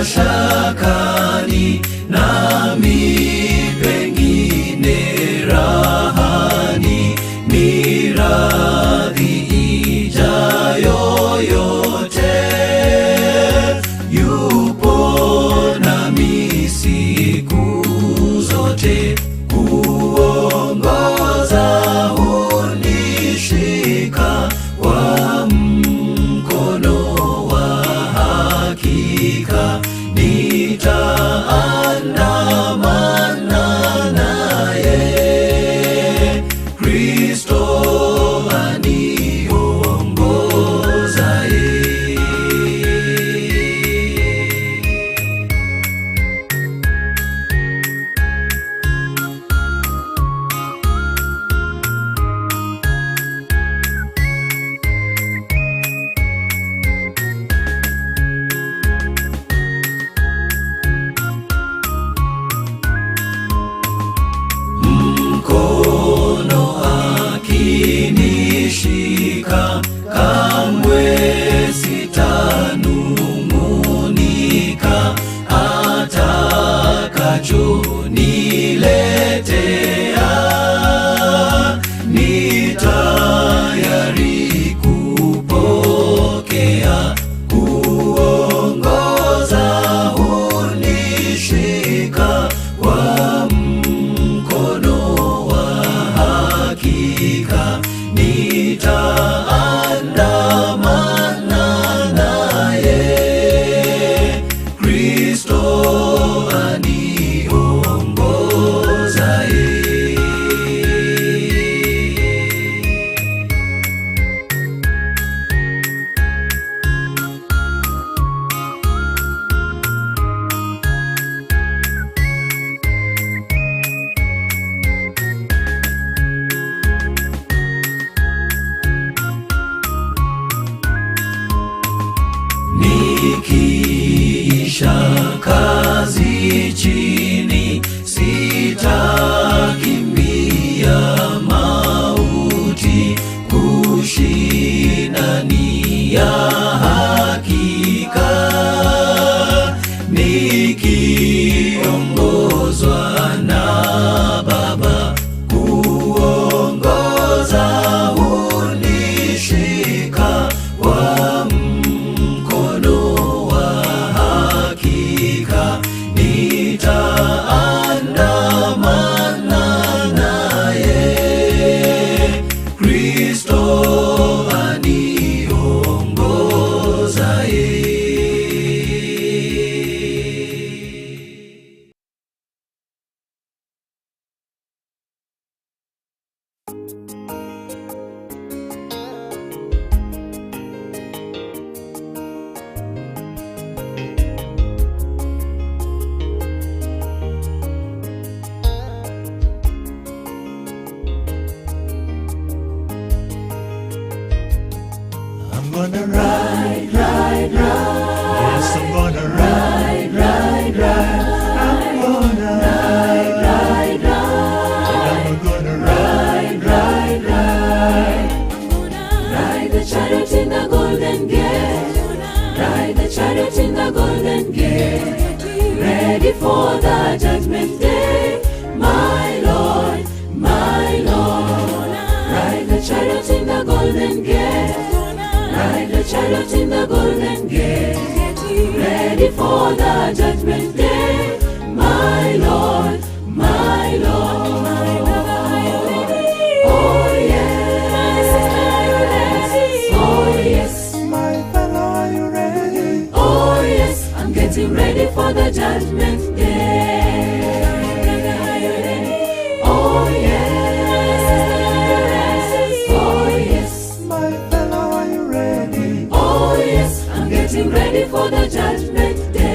mashakani, nami pengine rahani, ni radhi ijayo yote. Yupo nami siku zote, kuongoza hunishika kwa mkono wa hakika. Nitaandamana naye, Kristo aniongozaye. Mkono akinishika, kamwe sitanung'unika. Atakachoniletea, ni tayari kupokea. Kuongoza hunishika kwa mkono wa hakika. Nitaandamana naye, Kristo aniongozaye. Nikiisha kazi chini, sitakimbia mauti. Kushinda ni ya hakika, nikiongozwa na Baba. Kuongoza hunishika kwa mkono wa hakika. Nitaandamana naye, Kristo aniongozaye. I'm gonna ride, ride, ride. Yes, I'm gonna ride, ride, ride. I'm gonna ride, ride, ride. I'm gonna ride, ride, ride. Ride the chariot in the golden gate. Ride the chariot in the golden gate. Ready for the judgment day, my Lord, my Lord. Ride the chariot in the golden gate. Ride the chariot in the golden gate. Ready for the judgment day, my Lord, my Lord. Oh yes, oh yes, My fellow, are you ready? oh yes, I'm getting ready for the judgment day. Oh yes, oh yes, My fellow, are you ready? oh yes, I'm getting ready for the judgment day.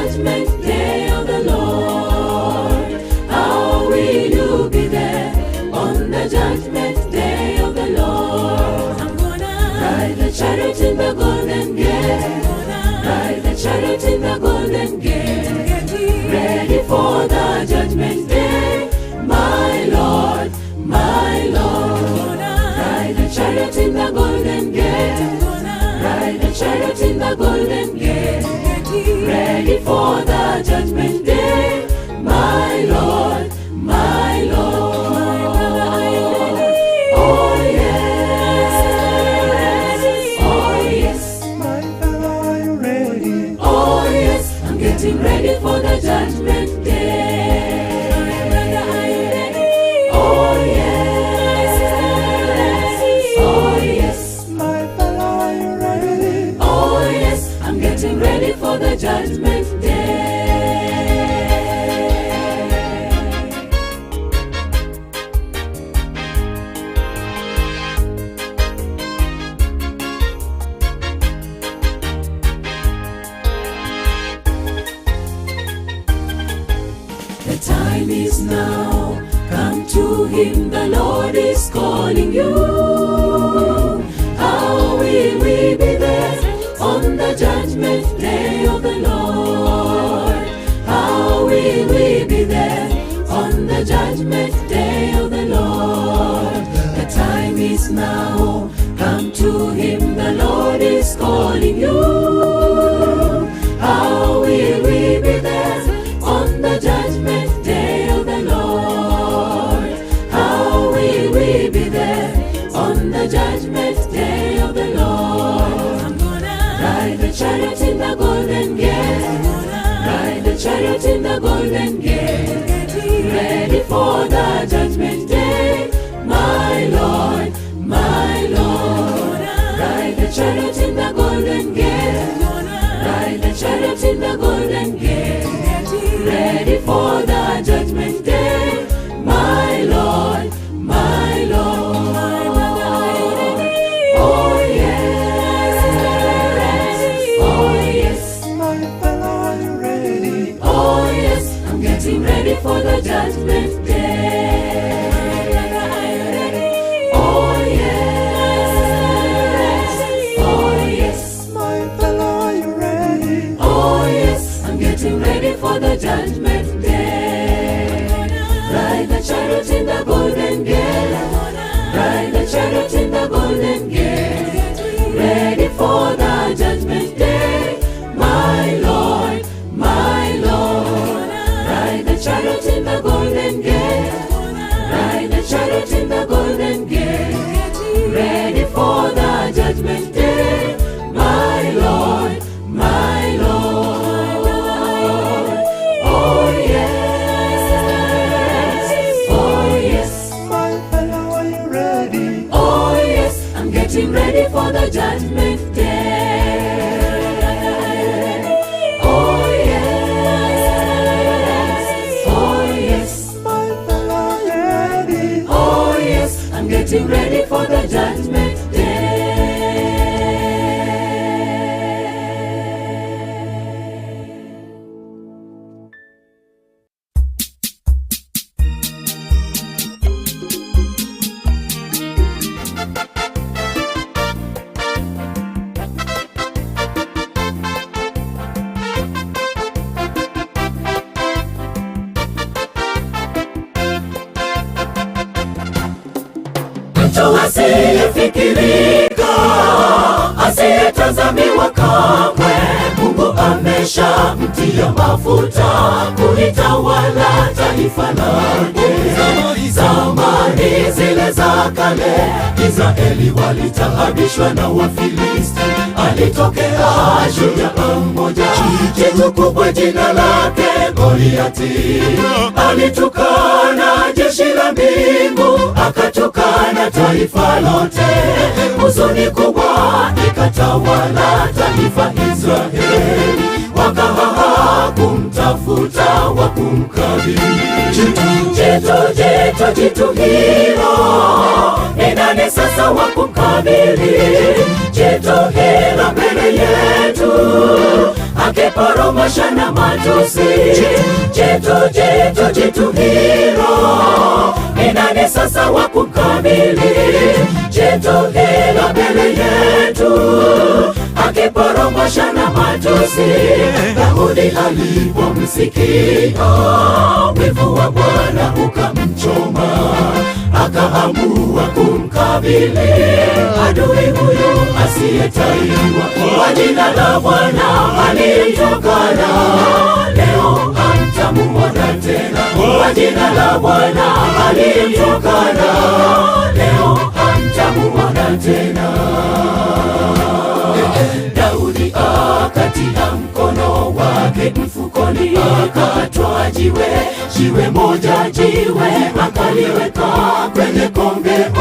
judgment day of the Lord? How will you be there on the judgment day of the Lord? I'm gonna ride the chariot in the golden gate. Ride the chariot in the golden gate. Ready for the judgment day, my Lord, my Lord. Ride the chariot in the golden gate. Ride the chariot in the golden gate. Ready for the judgment day, my Lord, my Lord. Oh yes, oh yes. My fellow, are you ready? Oh yes, I'm getting ready for the judgment day. Oh yes, oh yes. My fellow, are you ready? Oh yes, I'm getting ready for the judgment day. The time is now, come to him, the Lord is calling you. How will we be there on the judgment day of the Lord? How will we be there on the judgment day of the Lord? The time is now, come to him, the Lord is calling you. How will we be there on the judgment day of the Lord? How will we be there on the judgment day of the Lord? I'm gonna ride the chariot in the golden gate. Ride the chariot in the golden gate. Ready for the judgment day, my Lord, my Lord. Ride the chariot in the golden gate. Ride the chariot in the golden gate. Ready for the judgment day, my Lord, my Lord. Oh yes, oh yes. My fellow, are you ready? Oh yes, I'm getting ready for the judgment day. Oh yes, oh yes. My fellow, are you ready? Oh yes, I'm getting ready for the judgment day. Ride the chariot in the golden gate. Ride the chariot in the golden gate. Ready for the judgment day, my Lord, my Lord. Ride the chariot in the golden gate. Ride the chariot in the golden gate. Ready for the judgment day, my Lord, my Lord. Oh yes, oh yes. My fellow, are you ready? Oh yes, I'm getting ready for the judgment day. Oh yes, oh yes. My fellow, are you ready? Oh yes, I'm getting ready for the judgment day. Mtu asiyefikirika, asiyetazamiwa kamwe, Mungu ameshamtia mafuta kulitawala taifa lake. Zamani zile za kale, Israeli walitaabishwa na Wafilisti. Alitokea shujaa mmoja, jitu kubwa jina lake Goliati. Alitukana jeshi la mbingu, akatukana taifa lote. Huzuni kubwa ikatawala taifa Israeli, wakahaha kumtafuta wa kumkabili. Jitu hilo ni nani sasa wa kumkabili? Jitu hilo mbele yetu akiporomosha na matusi. Jitu hilo, ni nani sasa wa kumkabili? Jitu hilo mbele yetu, akiporomosha na matusi. Daudi alipomsikia, wivu wa Bwana ukamchoma, akaamua kumkabili adui huyu asiyetaiwa. Kwa jina la Bwana aliyemtukana, leo hamtamuona tena. Kwa jina la Bwana aliyemtukana, leo hamtamuona tena. Daudi akatia mkono wake mfukoni, akatwaa jiwe moja, akaliweka kwenye kombeo,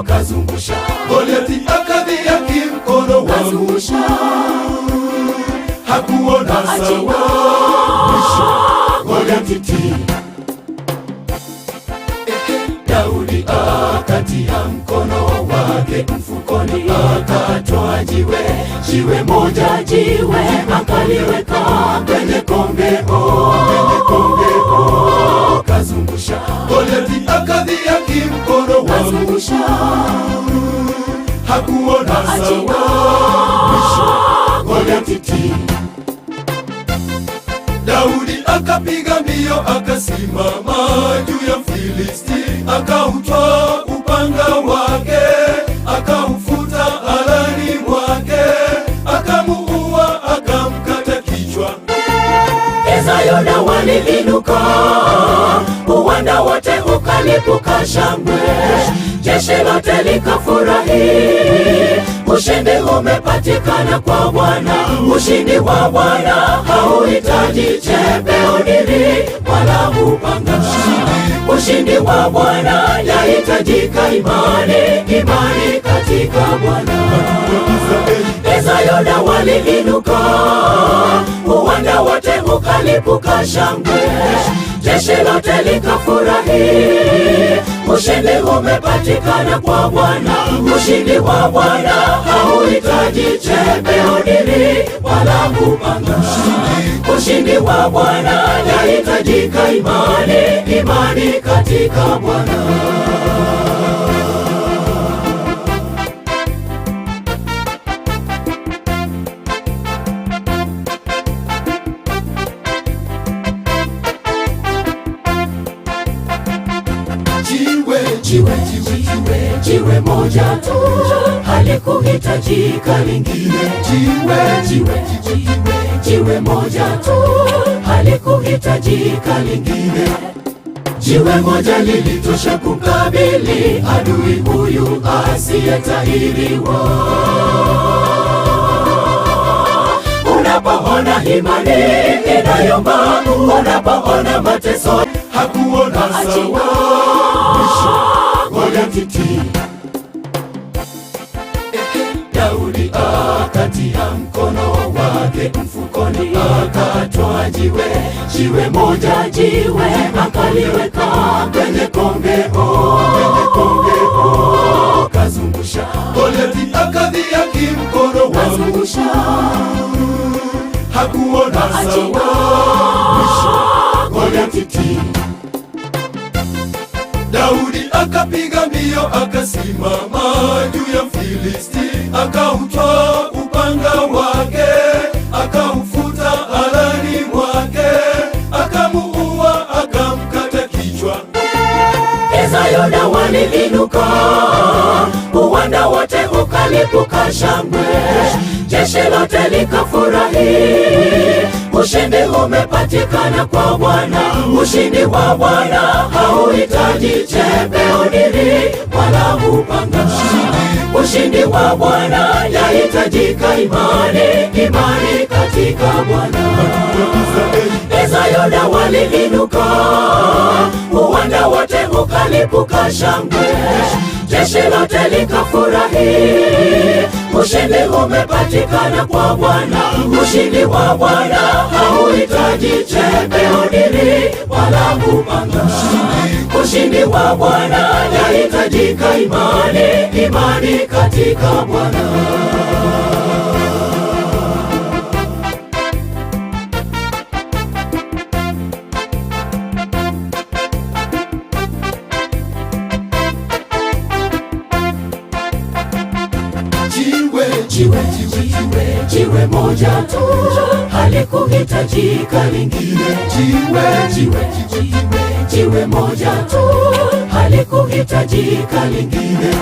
kazungusha. Goliathi akadhihaki mkono wangu, hakuona sawa. Goliathi Daudi akatia mkono wake mfukoni, akatwaa jiwe moja, akaliweka kwenye kombeo, kazungusha. Goliathi akadhihaki mkono wangu, hakuona sawa. Goliathi Daudi akapiga mbio, akasimama juu ya Filisti, akautwaa upanga wake, akaufuta alani mwake, akamuua, akamkata kichwa. Yona waliinuka, uwanda wote ukalipuka shangwe, jeshi lote likafurahi. Ushindi umepatikana kwa Bwana, ushindi wa Bwana hauhitaji chepeo, nili wala upanga. Ushindi wa Bwana yahitajika imani katika Bwana. Yona waliinuka, uwanda wote ukalipuka shangwe, jeshi lote likafurahi. Ushindi umepatikana kwa Bwana, ushindi wa Bwana hauhitaji chepeo, nili wala upanga. Ushindi wa Bwana yahitajika imani katika Bwana. Jiwe moja tu, halikuhitajika lingine. Jiwe moja tu, halikuhitajika lingine. Jiwe moja lilitosha kukabili adui huyu asiyetahiriwa. Unapoona imani inayomba, unapoona mateso, hakuona sawa. Goliathi Daudi akatia mkono wake mfukoni, akatwaa jiwe moja, akaliweka kwenye kombeo, kazungusha. Goliathi akadhihaki mkono wangu, hakuona sawa. Goliathi Daudi akapiga mbio, akasimama juu ya Filisti, akautwaa upanga wake, akaufuta alani mwake, akamuua, akamkata kichwa. Yona waliinuka, uwanda wote ukalipuka shangwe, jeshi lote likafurahi. Ushindi umepatikana kwa Bwana, ushindi wa Bwana hauhitaji chepeo, nili wala upanga. Ushindi wa Bwana yahitajika imani katika Bwana. Yona waliinuka, uwanda wote ukalipuka shangwe, jeshi lote likafurahi. Ushindi umepatikana kwa Bwana, ushindi wa Bwana hauhitaji chepeo, nili wala upanga. Ushindi wa Bwana yahitajika imani katika Bwana. moja tu, halikuhitajika lingine. Jiwe moja tu, halikuhitajika lingine.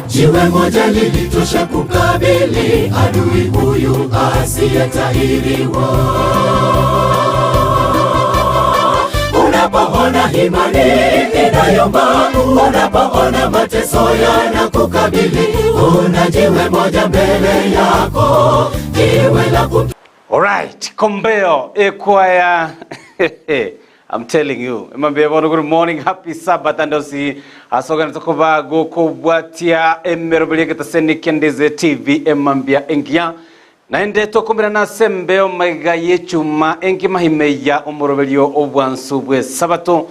Jiwe moja lilitosha kukabili adui huyu asiyetahiriwa. Unapoona imani inayomba, unapoona mateso yanakukabili, una jiwe moja mbele yako, jiwe la Alright, kombeo ekwaya. I'm telling you, good morning, happy Sabbath, and osi asoga natokoba go kubwatia emerobele ketaseni Ndizi TV emambia engia naende tokombera na sembeo maiga yechuma engi mahimeya omorobelio Obwansu bwe Sabato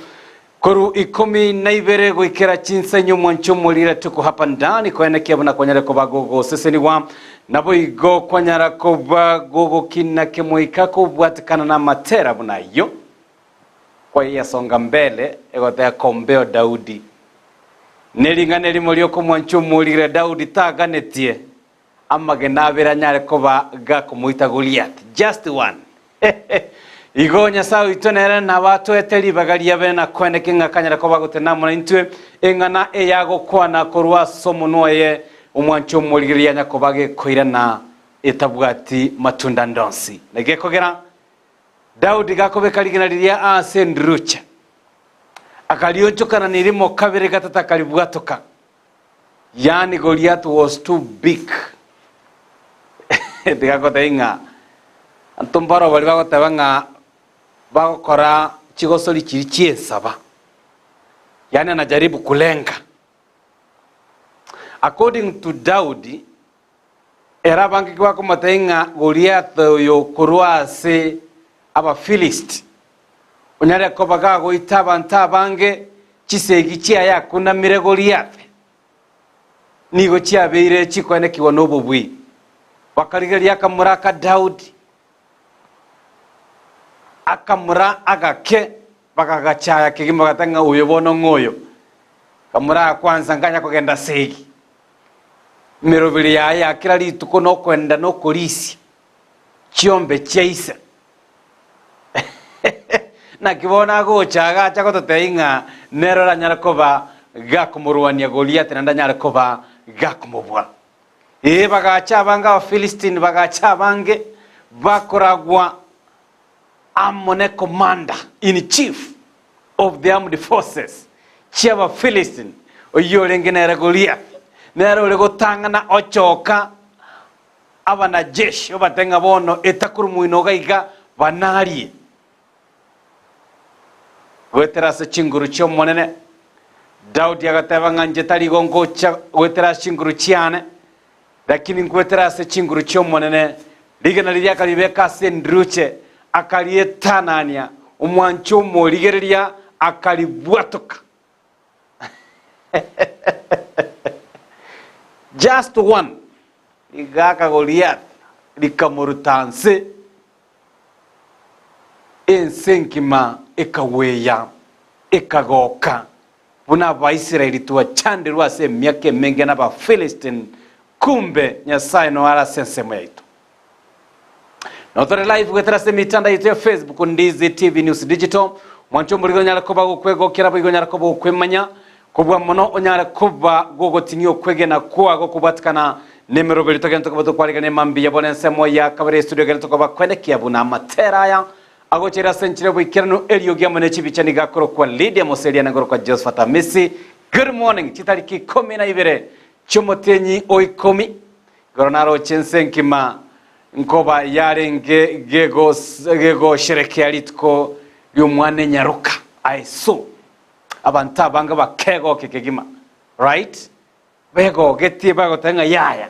koru 12 gwikera chinsenyo mwancho mulira tuko hapa ndani kwa ene kiabuna kwanyara ko bagogo seseni wa nabo igo kwanyara ko bagogo kinake moika ko bwatikana na matera bunayo kwa iya songa mbele egotea kombeo Daudi nelingane limolio ko mwancho mulira Daudi taganetie amagenabira nyare ko baga kumuita Goliath just one igonya sawi tonera na watu eteli bagalia bena kwene kinga kanyara ko bagutena muna intwe engana eyago kwana korwa somunoye umwancho mulira nyako bage koirana etabwati matunda ndonsi nege kogera Daudi gakobe kaligina liria asendrucha akalionchokana nirimo kabiri gatata kalibwatoka yani Goliath was too big digakota inga antumbaro bali bagotabanga bagokora chigosoli chirichie saba yani anajaribu kulenga according to Daudi era bangi kwa kumatainga Goliath yo kurwase aba Philist unyare ko bagago itaba ntabange chisegi chia yakuna mire Goliath nigo chiabeire chikwene kiwono bubwi bakarigeria akamuraka Daudi akamura agake bakagachaya kigimo gatanga uyobono ngoyo kamura kwanza nganya kugenda segi mirobiri ya kila lituko no kwenda no kulisi chiombe cheisa na kibona go chaga chako toteinga nerora nyarakoba gakumurwania Goliath na ndanyarakoba gakumubwa bagacha banga Philistine bagacha bange bakoragwa amone commander in chief of the armed forces chiaba Philistine oyolengenera Goliath nero lego tangana ochoka abana jeshi obatenga bono etakuru muinoga iga banari weterase chinguru chyo monene Daudi agateba nganje tali gongo cha weterase chinguru chiane lakini ngweterase chinguru chyo monene ligana liria kalibeka sendruche akalietanania umwancho moligereria akalibwatoka just one ligaka Goliath likamurutanse ensenkima ekaweya ekagoka buna ba Israeli tuwa chande rwase myake menge na ba Philistine kumbe nyasaye no ara sensemo yetu na otore live kweterase mitanda yetu ya Facebook Ndizi TV News Digital mwancho murigo nyara koba gukwego kirabo igo nyara koba ukwemanya kubwa mono onyara koba gogo tinyo kwege na kwa go kubatikana nemero belito gento koba to kwalika ne mambi ya bonensemo ya kabare studio gento koba kwene kiabuna matera ya agochera senchire bwikirano elio gyamone chibichani gakoro kwa Lydia Moselia na goro kwa Josephat Messi. Good morning chitariki 12 chomotenyi oikomi goronaro chensenkima nkoba yarenge gego sherekea litko yumwane nyaruka aiso abanta banga bakego kekegima right bego geti bago tanga yaya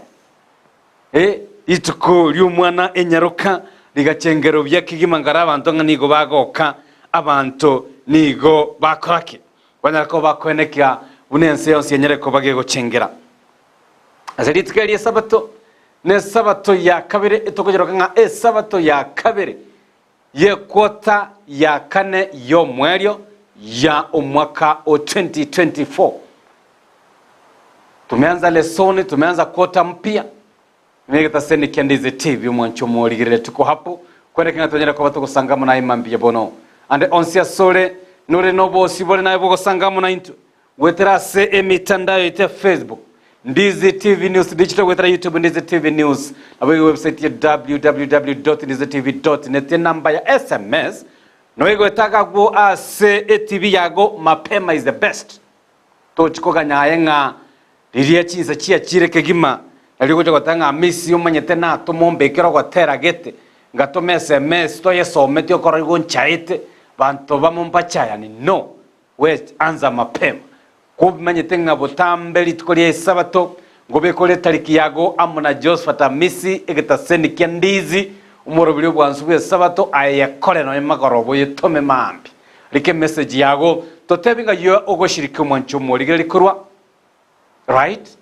ituko yumwana enyaruka ligachengero byakigima ngara abantu nigo bagoka abantu nigo bakorake banyarako bakweneka unense yonse yenyereko bagego chengera azalitikelie Sabato ne Sabato ya kabiri itokojeroka nga Sabato ya kabiri ye kwota ya kane yo mwelio ya umwaka o 2024 tumeanza lesoni tumeanza kwota mpya Nigeta seni Ndizi TV mwancho muligire tuko hapo kwene kina tonyera kwa batuko sangamo na imambi bono ande onsia sole nure nobo sibole na yebo sangamo na into wetera se emitandao ite Facebook Ndizi TV News digital wetera YouTube Ndizi TV News na website ya www.ndizitv.net namba ya SMS no wetaka go ase TV yago mapema is the best to chikoga nyayenga riria chinsa chia chireke gima aliko gotanga misi umanyete na tumombekero gotera gete ngatome SMS to yesome tyo korigo nchaite bantu bamumpachaya ni no we anza mapema kubimanyete ngabotambe litkolie Sabato ngobekole tariki yago amuna Josephat misi egetaseni Ndizi umurobili Obwansu bwe Sabato ayakole no magorobo yetome mambi like message yago totebinga yo ogoshirika mwancho muligere likurwa right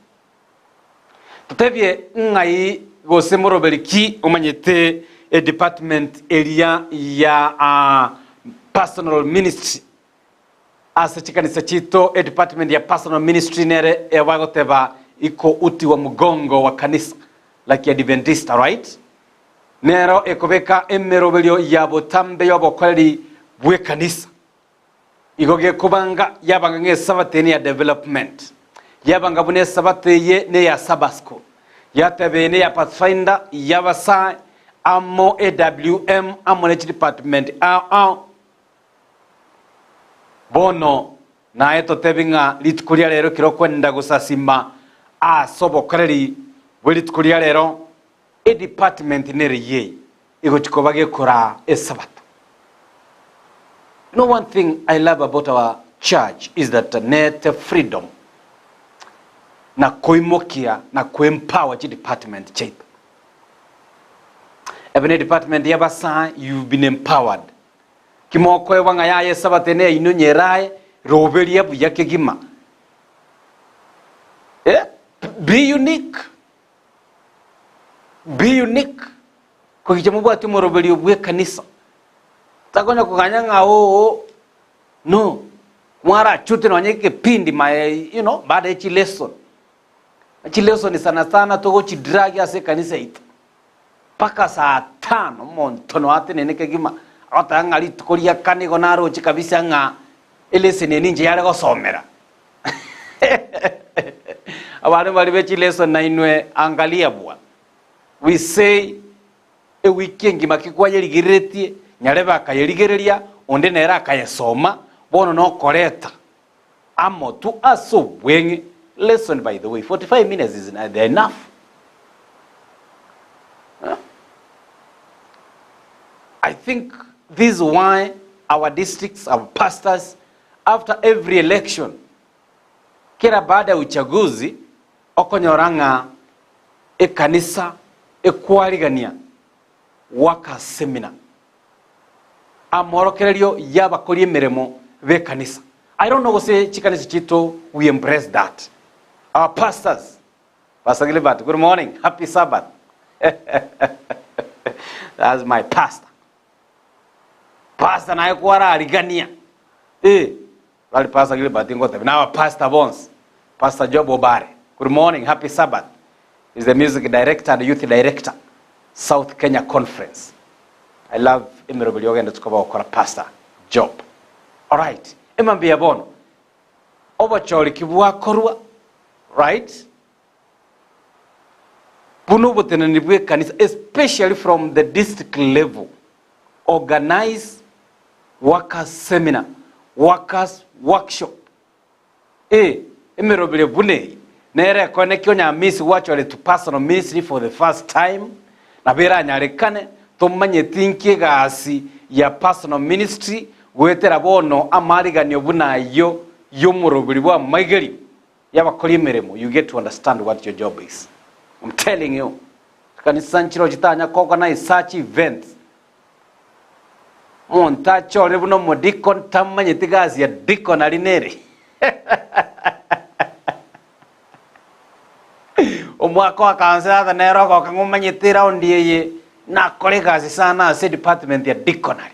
tutebye ngai gose moroberiki umanyete a department area ya personal ministry asa chikanisa chito a department ya personal ministry nere ewagoteba iko uti wa mugongo wa kanisa like Adventista right nero ekobeka emerobelio yabo tambe yabo kwali bwe kanisa igoge kubanga yabanga nge sabateni ya development yabanga bune sabateye ne ya Sabato yatebene ya Pathfinder yabasa amo AWM amo department bono na eto tebinga litkulia lero kiro kwenda gusasima sobokoreri welitkulia lero e department neriye igo chikobage kora Sabato. You know, one thing I love about our church is that net freedom na kuimokia na kuempower chi department chetu. Every department yabasa you've been empowered. Kimoko wanga ya Sabato ne inunyerae robelia buyake gima. Be unique. Be unique. Kwa kichamubu ati morobeli obwe kanisa. Takonya kuganyanga no. Mwara chute no nyeke pindi you know baada echi lesson. Echi lesson ni sana sana togo chi drag ase kanisa ita. Paka saa 5 montono ate neneke gima. Ata ngali tukolia kane gonaro chi kabisa nga lesson ninje yale go somera. Abantu bali bechi lesson na inwe angalia bwa. We say a weekend makikwa yeligiretie nyareba akayeligereria onde nera akayesoma bono no koreta amo tu aso wenge lesson by the way 45 minutes is enough. I think this is why our districts, our pastors, after every election kila baada ya uchaguzi okonyoranga kanisa ekwaligania waka seminar amorokererio yabakori emeremo be kanisa. I don't know what say chikanisa chito we embrace that. Our pastors, Pastor Gilbert, good morning, happy Sabbath. That's my pastor. Pastor na yakwara aligania wali Pastor Gilbert ngote na our pastor Bones, Pastor Job Obare, good morning, happy Sabbath. He's the music director and youth director South Kenya Conference. I love Emirobili ogenda tukoba okora Pastor Job. All right. Emambia bono. Obacholi kibwa korwa. Right? Bunu botene nibwe kanisa, especially from the district level. Organize workers seminar, workers workshop. Emirobili bune. Nere konekyo nya miss watchole to personal ministry for the first time. Na bera nyarekane tomanye thinki gasi ya personal ministry wetera bono amariganyo bunayo yomurobiri bwa magari yabakora imirimo. You get to understand what your job is. I'm telling you. Kanisa nchiro jitanya koga na such events. Monta chore buno modikon tamanye tigazi ya dikon alineri. Omwako akanza da nero ko kangumanyitira ondiye na kollegazi sana se department ya deaconry.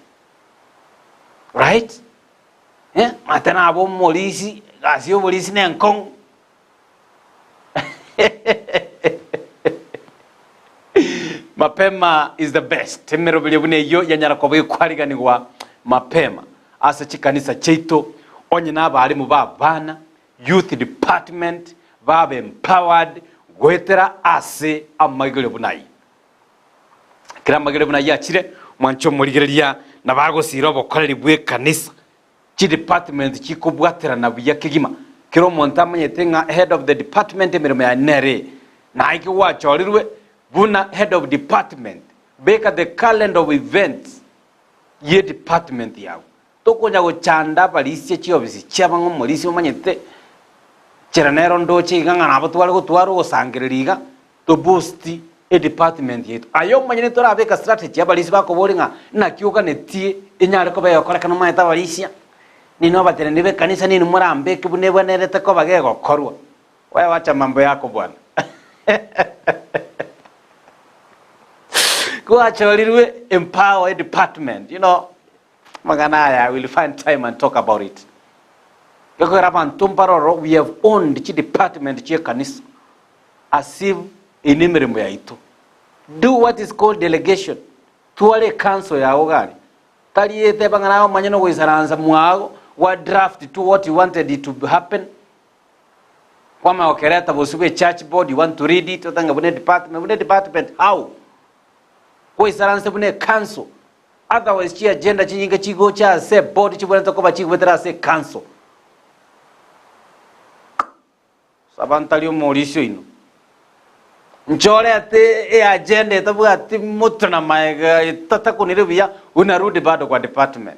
Right? Matana abo molisi, gasio molisi ne nkong. Mapema is the best. Emerobili bune yo yanyara ko bwikwariganirwa mapema. Ase chikanisa cheito onye n'abarimu babana youth department babe empowered gwetera ase amagire bunayi. Kira magire bunayi akire mwancho murigereria nabagosira obokoreri bwe kanisa. Chi department chikubwatera na buya kigima. Kiro montamanye tenga head of the department emirimo ya nere. Na iki wachorirwe buna head of department beka the calendar of events ye department yao tokonya go chanda balisi chiobisi chabango molisi manyete cheranero ndoche iganga nabo twale go twaro osangiririga to boost a department yetu ayo manyene tora beka strategy abalisi bako bolinga na kiuka netie enyare ko bayo kora kana mayeta balisia nino batere nibe kanisa nini murambe kibunebwa nerete ko bagego korwa wewe wacha mambo yako bwana. Go actually empower a department, you know. Maganaya, we'll find time and talk about it. We have owned the department kanis as if inimirimu ya ito. Do what is called delegation. Tuwale council ya ogari. Taliete bangana manyano wisaranza muago. What draft to what you wanted it to happen. Kwama okereta bosuwe church board, you want to read it. Otanga bune department, how? Kwa isaranse bune council. Otherwise chi agenda chinyinga chigo cha se board chibwana tokoba chigwetera se council. Sabantaliyo morisho ino. Nchole ate agenda etabu ati mutu na maega tataku nirubia unarudi bado kwa department.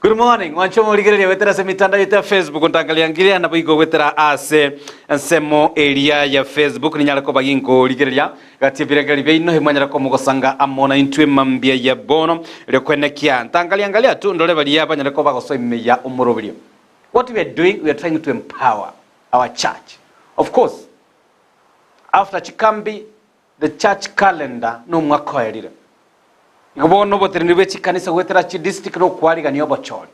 Good morning. Wancho murigereria wetera se mitandao ya Facebook ntangalia na bigo wetera ase nsemo area ya Facebook ni nyala ko bagingo rigereria gatibira galibe ino hemanyara ko mugosanga amona intwe mambia ya bono rekwenekia ntangalia tu ndole bali yaba nyala ko bagoso imeya umurobiri. What we are doing, we are trying to empower our church. Of course, after Chikambi, the church calendar no mwakoerire. Ngobono boterinibe chikanisa wetera chi district no kwariga niyo bochori.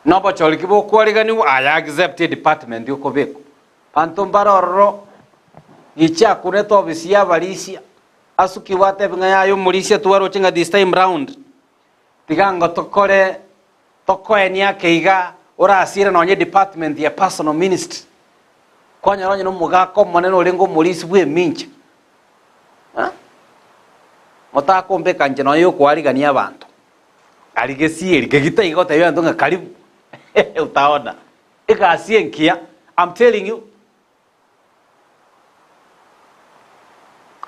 No bochori kibo kwariga ni aya accept department yo kobeko. Pantombaroro gicha kuneto ofisi ya balisia asuki wate bingaya yo mulisia tuwaro chinga this time round. Tigango tokoe ni akeiga ora asira no nye department ya personal ministry. Kwanya ronye no mugako maneno lengo mulisi bwe mincha. Motako mbeka nje no yo kwariga ni abantu. Aligesi eligita igota yo andonga karibu. Utaona. Eka asienkia. I'm telling you.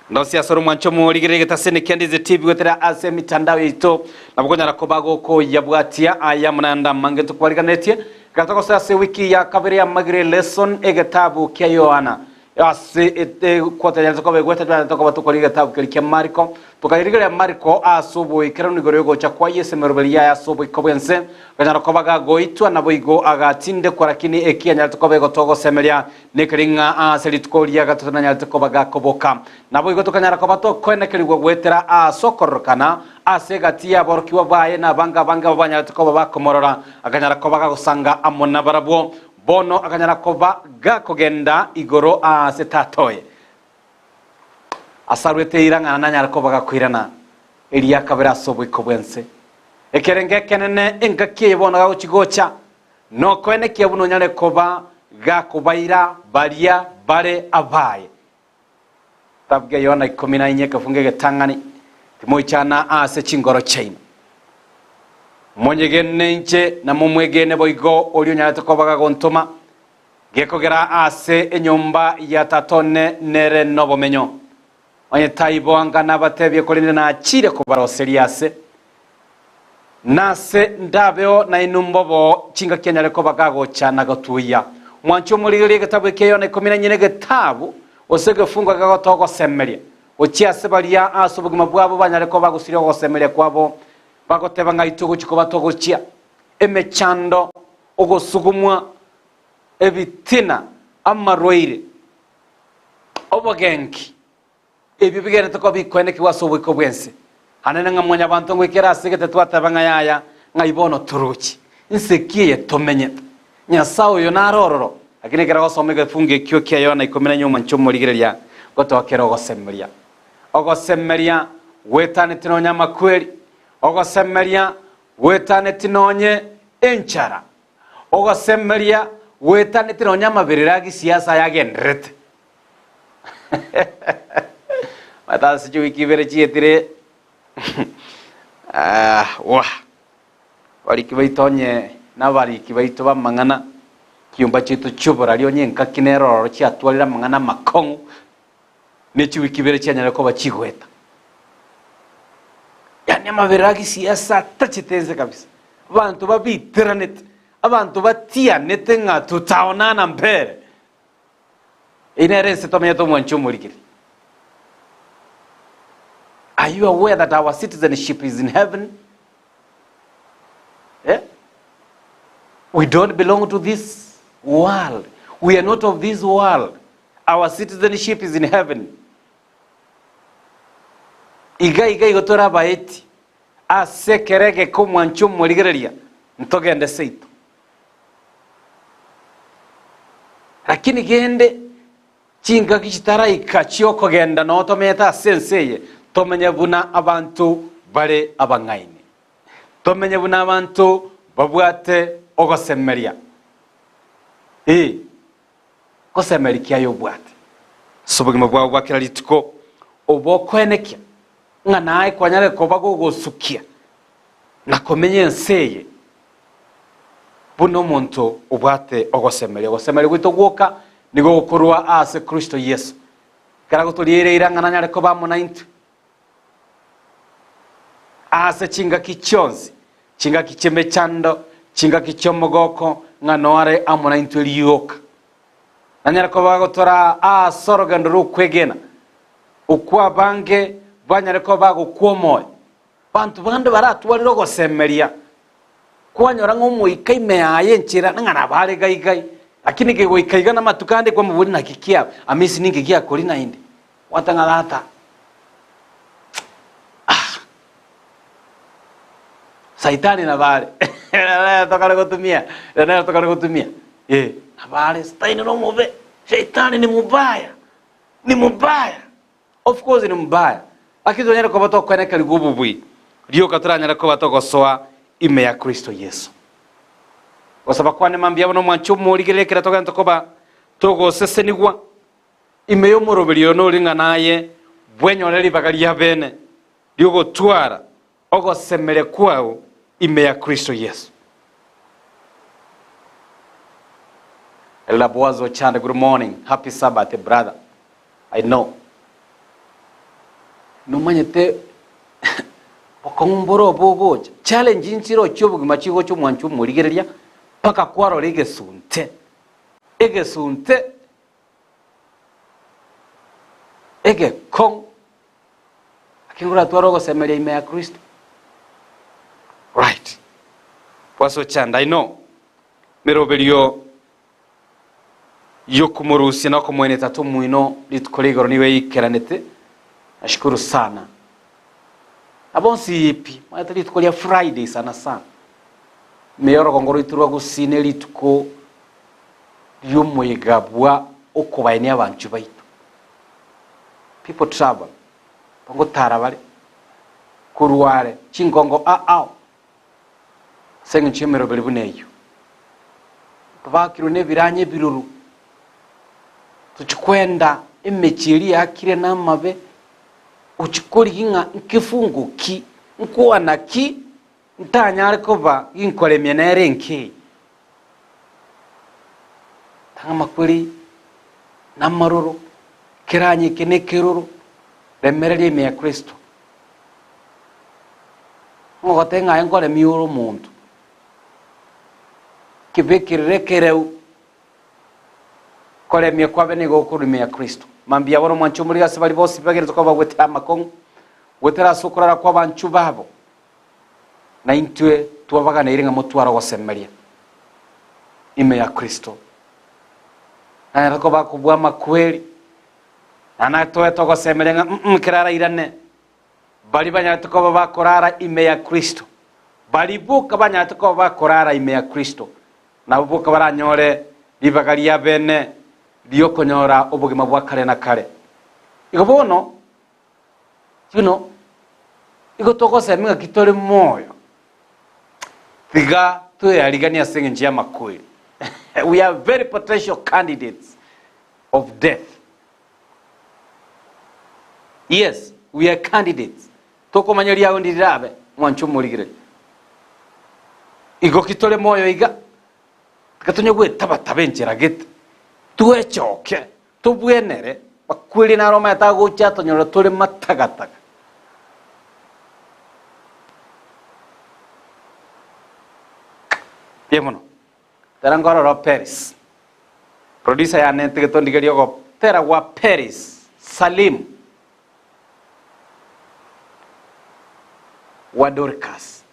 Ndosi asoro mwancho muligirege tasene Ndizi TV wetera ase mitandao yito nabugonya rakobago ko yabwatia aya munanda mangeto kwariganetie gatoko sase wiki ya kabiri ya magire lesson egetabu kya Yohana ase ete kwata yanzo ko begweta toko batukoriga tabu kya Marko tukayiriga Marko asubo ikirano igorego cha kwa Yesu merbelia ya asubo ikobwense ganya rakobaga goitwa naboigo agatinde kwarakini ekia nyalto kobego togo semelia nekiringa aselitkolia gatona nyalto kobaga koboka naboigo tukanyara kobato kwenekirirwa gwetera asokorokana asegatia borkiwa baye na banga babanyalto koba komorora akanyara kobaga gusanga amona barabwo bono akanyara koba gakogenda igoro asetatoye asarwete iranga nanyara kobaga kwirana elia kabira sobo ikobwense ekerenge kenene engakie bona ga chigocha no kwene kiebuno nyale koba gakubaira balia bare abaye tabge yona 14 kafunge getangani timoichana ase chingoro chain monyegene nche na mumwegene boigo olio nyale kobaga gontoma gekogera ase enyomba ya tatone nere nobomenyo onye taibo angana batebye kolinde na achire kubaroseliase nase ndabeo na inumbobo chinga kenyale ko bagago chana gatuya mwancho muligiri gatabu keyo na 14 gatabu osege funga gago toko semelia ochia sebalia asubugima bwabo banyale ko bagusiri ko semelia kwabo bagoteba ngaitugo chiko batoko chia emechando ogosugumwa ebitina amarwaire obogenki ebibigere toko bikwene kiwaso bwense hanene ngamonya bantu ngwikera sigete twatabanga yaya ngaibono turuchi insekie tomenye nyasao yo narororo lakini kera gosomega funge kyo kya yona ikomena nyuma nchomo ligereria gotokera ogosemeria wetane tinonya makweli ogosemeria wetane tinonye enchara ogosemeria wetane tinonya mabirira gisiasa yagendrete matasi wiki bere chietire wari kibaitonye na bari kibaito bamangana kiumba chitu chubora lyo nyenka kinero chiatwalira mangana makongu nechi wiki bere cyanyara ko bakigweta yani amabiragi siasa tachiteze kabisa abantu babitiranete abantu batianete nga tutaonana mbere inerese tomenya to mwancho murigiri. Are you aware that our citizenship is in heaven? Yeah? We don't belong to this world. We are not of this world. Our citizenship is in heaven. Iga gotora baeti asekerege ko mwancho murigereria ntogende seito lakini gende chinga kichitara ikachio kogenda no tometa senseye tomenye buna abantu bare abangaine tomenye buna abantu babwate ogosemeria kosemerikia yo bwate sobugimo bwa bwakira litiko obokwenekya nganaye kwanyare kobago gosukia nakomenye nseye buno muntu obwate ogosemeria gwito gwoka nigo gukorwa ase Kristo Yesu kara guturiere irangana nyare ko bamona intu ase chinga kichonzi chinga kichembe chando chinga kichomogoko nganoare amona intu liyoka nanyare ko bagotora soroganduru kwegena ukwa bange banyare ko bago kwomoy bantu bande baratwaliro gosemeria kwanyora ngomu ikaime ayenchira ngana bare gai lakini ke goikaiga na matukande kwa mubuni na kikia amisi ninge kia kolina indi watangalata saitani na bare tokara kutumia na bare staini no move shaitani ni mubaya of course ni mubaya lakini nyara ko bato kweneka ligububwi rio katuranyara ko bato gosoa ime ya Kristo Yesu kwa sababu kwa nemambia bono mwancho murigere kira toka ntokoba togo sesenigwa ime yo murobelio no linga naye bwenyo leli bakali ya bene lyogo twara ogo semere kwao ime ya Kristo Yesu. Ela boazo chande, good morning, happy Sabbath brother. I know no manyete okomboro bogo challenge inchiro chobugi machigo cyo mwancho murigereria paka kwaro egesunte ege kong akingura twaro gosemeria ime ya Kristo. Right. Waso chanda, I know. Merobelio yokumurusi na kumwene tatu muino litukolegoro niwe ikeranete. Nashukuru sana. Abonsi ipi, mwata litukolia Friday sana. Meyoro kongoro iturwa Gusii lituko yumwegabwa okubaini abantu baitu. People travel. Pongo tarabale. Kuruare. Chingongo senga nchemero belibuneyo. Tubakiro nebiranye biruru. Tuchikwenda emechiri akire namabe. Uchikori hinga nkifungu ki. Nkuwa na ki. Ntanyare koba yinkole mienere nke. Tanga makweli namaruru. Kiranye kene kiruru. Remerere ime ya Kristo. Ngotenga yankole miuro muntu. Kibekirire kereu kole mye kwa bene go kuri ya Kristo. Mambia bono mwanchu muri gase bali bose bagereza ko bagwetera makongo wetera sokorara kwa banchu babo na intwe tuwabaga na iringa mutwara gosemeria ime ya Kristo na ko bakubwa makweli ana toye to gosemeria kirara irane bali banya to ko bakorara ime ya Kristo balibuka banyate ko bakorara ime ya Kristo na bubuka baranyore libagari ya bene liyo konyora obugima bwa kare na kare igobono igo tokose minga kitore moyo tiga tu ya ligania singe njia makweli. We are very potential candidates of death. Yes, we are candidates. Toko manyari yao ndirabe mwancho muligire. Igo kitole moyo iga. Katonye gwe tabenjera gete. Tuwe choke, tubwenere bakwili na Roma yatago chato nyoro tole matagataga. Yemono. Terangoro ro Paris. Producer ya nente que tondi gari go tera wa Paris Salim wa Dorcas.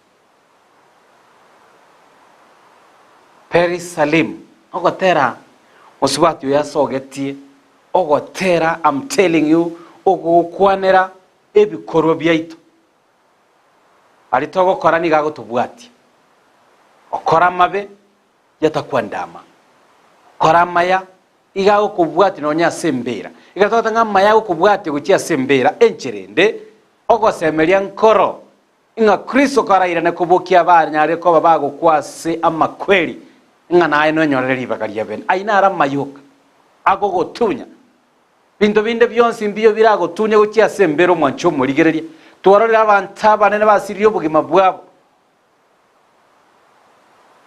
Paris Salim ogo tera oswatu ya sogetie ogo tera, I'm telling you, ogo kwanera ebikorwa byaitu alitogo korani gago tubwati okora mabe yatakwandama kora maya igago kubwati nonya sembera igatota ngama yago kubwati gukia sembera encherende ogo semeria nkoro inga Kristo karaira ne kubukia abanyare ko babago kwase amakweli inga naye no nyoreri bagaria ben aina ara mayoka ago gotunya bindo binde byonsi mbiyo birago tunya gukia sembero mwancho murigereria twarorera abantabane n'abasiriyo bugima bwabo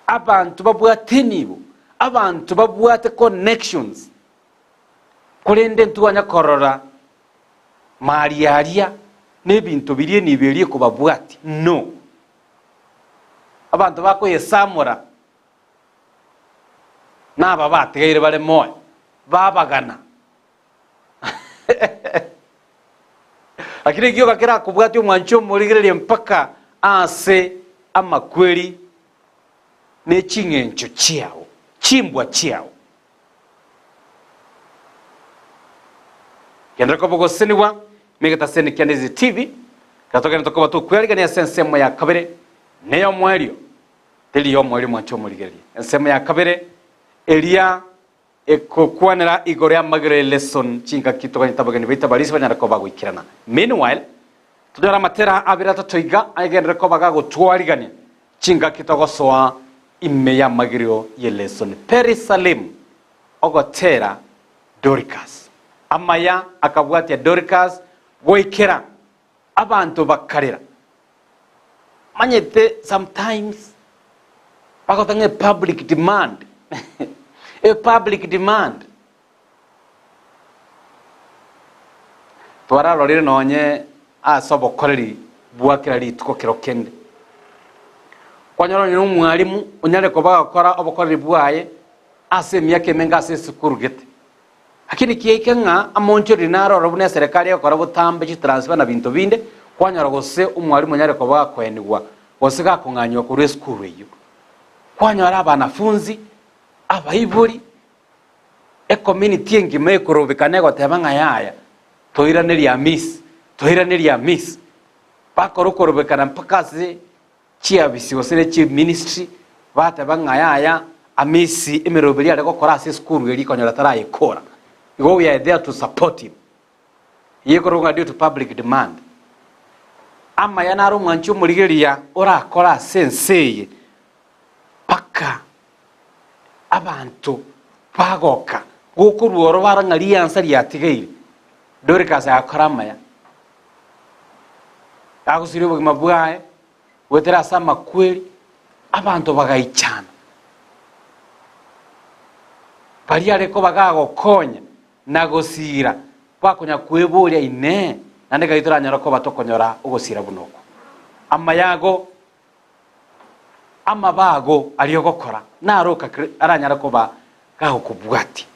abantu babwate nibo abantu babwate connections kurende ntuanya korora mariaria nebintu biriye niberiye ko babwate no abantu bako yesamura naba bategeire bare moyo babagana akire giyo kakira kubwate umwancho murigererie mpaka ase amakweli ne chingencho chiao chimbwa chiao kendra ko bogo seniwa megata seni Ndizi TV katoka nitoko batu kweli ya sensemo ya kabere neyo mwerio teli yo mweri mwancho murigerie ensemo ya kabere elia ekokwanera igore amagere lesson chinga kitoka nitabagani bita balisi banyara ko bagwikirana. Meanwhile tudara matera abirata toiga agendra ko bagago twarigania chinga kitoko soa ime ya magirio ye lesson. Paris Salim ogotera Dorcas amaya akabwati ya Dorcas goikera abantu bakarera manyete sometimes bagotange public demand a public demand twara rorire nonye asobo koreri bwakira litko kirokende kwanyoro ni umwalimu unyale ko bagakora obokoreri bwaye ase myake menga ase sukuru gete lakini kieke nga amoncho rinaro robune serikali yakora butambe chi transfer na bintu binde kwanyoro gose umwalimu nyale ko bagakwenigwa gosiga kunganywa ku school eyo kwanyora abanafunzi abayiburi community ngime kurubikane gotebanga yaya toiraneri ya miss bakoro kurubikana mpaka se chia bisibosere chi ministry batebanga yaya amisi emeroberi ariko kora ase school eri konyora tarayikora. We are there to support him. Yekoronga due to public demand. Ama yanaro mwancho murigeria ora kora sensei paka abantu bagoka gukuru oro barangari ansari yatigeire Dorcas akaramaya agusiri bugima bwae wetera sama kweli abantu bagayichana bali areko bagago konya nagosira bakonya kweburia ine nandeka itoranyara ko batokonyora ugosira bunoko amayago amabago aliyo gokora naroka aranyara ko ba gaho kubwati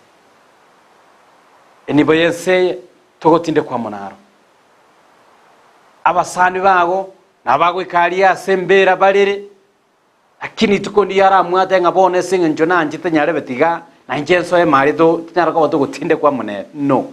enibo yenseye togotinde kwa monaro abasani bago nabago ikaliya sembera balere lakini tukondi yara mwata ngabone singe njona njite nyare betiga na njenso e marido nyara ko togotinde kwa monero no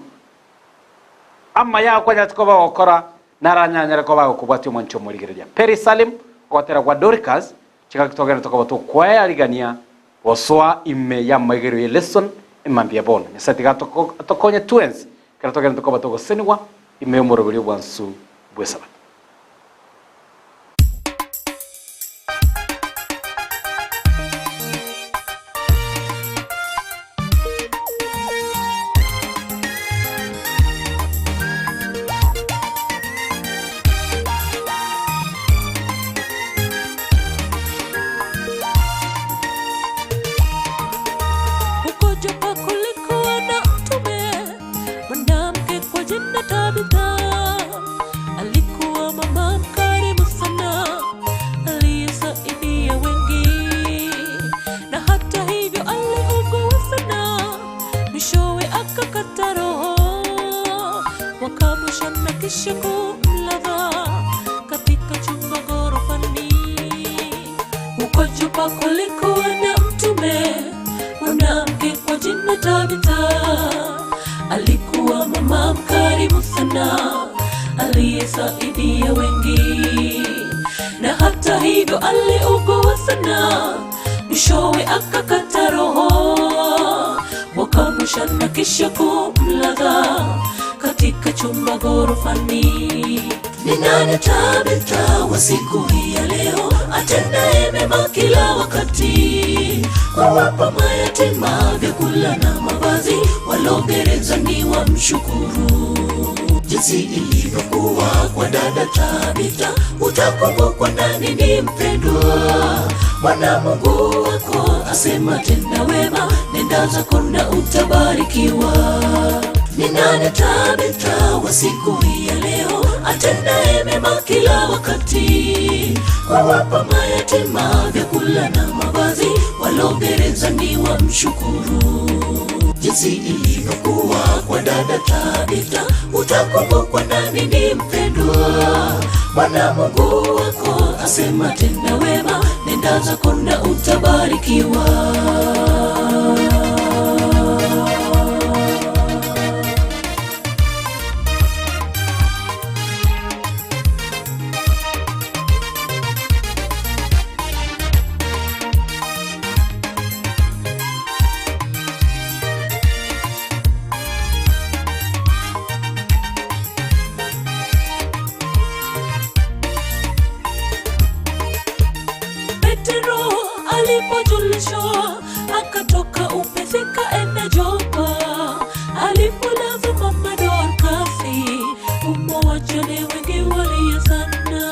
ama ya kwa nyatko ba okora naranyanyara ko ba kubwati umoncho murigereja. Paris Salim kwatera kwa Dorcas chika kitogera toka to kwa aligania oswa ime ya magero ye lesson imambia bona nyasati gatoko tokonya twins kana togera toka to senwa ime omorobiri Obwansu bwe Sabato. Alikuwa mama mkarimu sana aliyesaidia wengi, na hata hivyo aliugua sana, mwishowe akakata roho, wakamsha na kisha kumlaza katika chumba ghorofani. Ni nani Tabitha wa siku hii ya leo atendaye mema kila wakati, kuwapa mayatima vyakula na mavazi, waliogerezani wamshukuru. Jinsi ilivyokuwa kwa dada Tabitha, utakumbukwa nani ni mpendwa. Bwana Mungu wako asema tenda wema, nenda zako na utabarikiwa. Ni nani Tabitha wa siku hii ya leo atendaye mema kila wakati, kuwapa mayatima vyakula na mavazi, waliogerezani wamshukuru. Jinsi ilivyokuwa kwa dada Tabitha, utakumbukwa nani ni mpendwa. Bwana Mungu wako asema tenda wema, nenda zako na utabarikiwa. Alipojulishwa akatoka upesi kaenda Jopa, alipolazwa mama Dorcasi, umewajane wengi walia sana,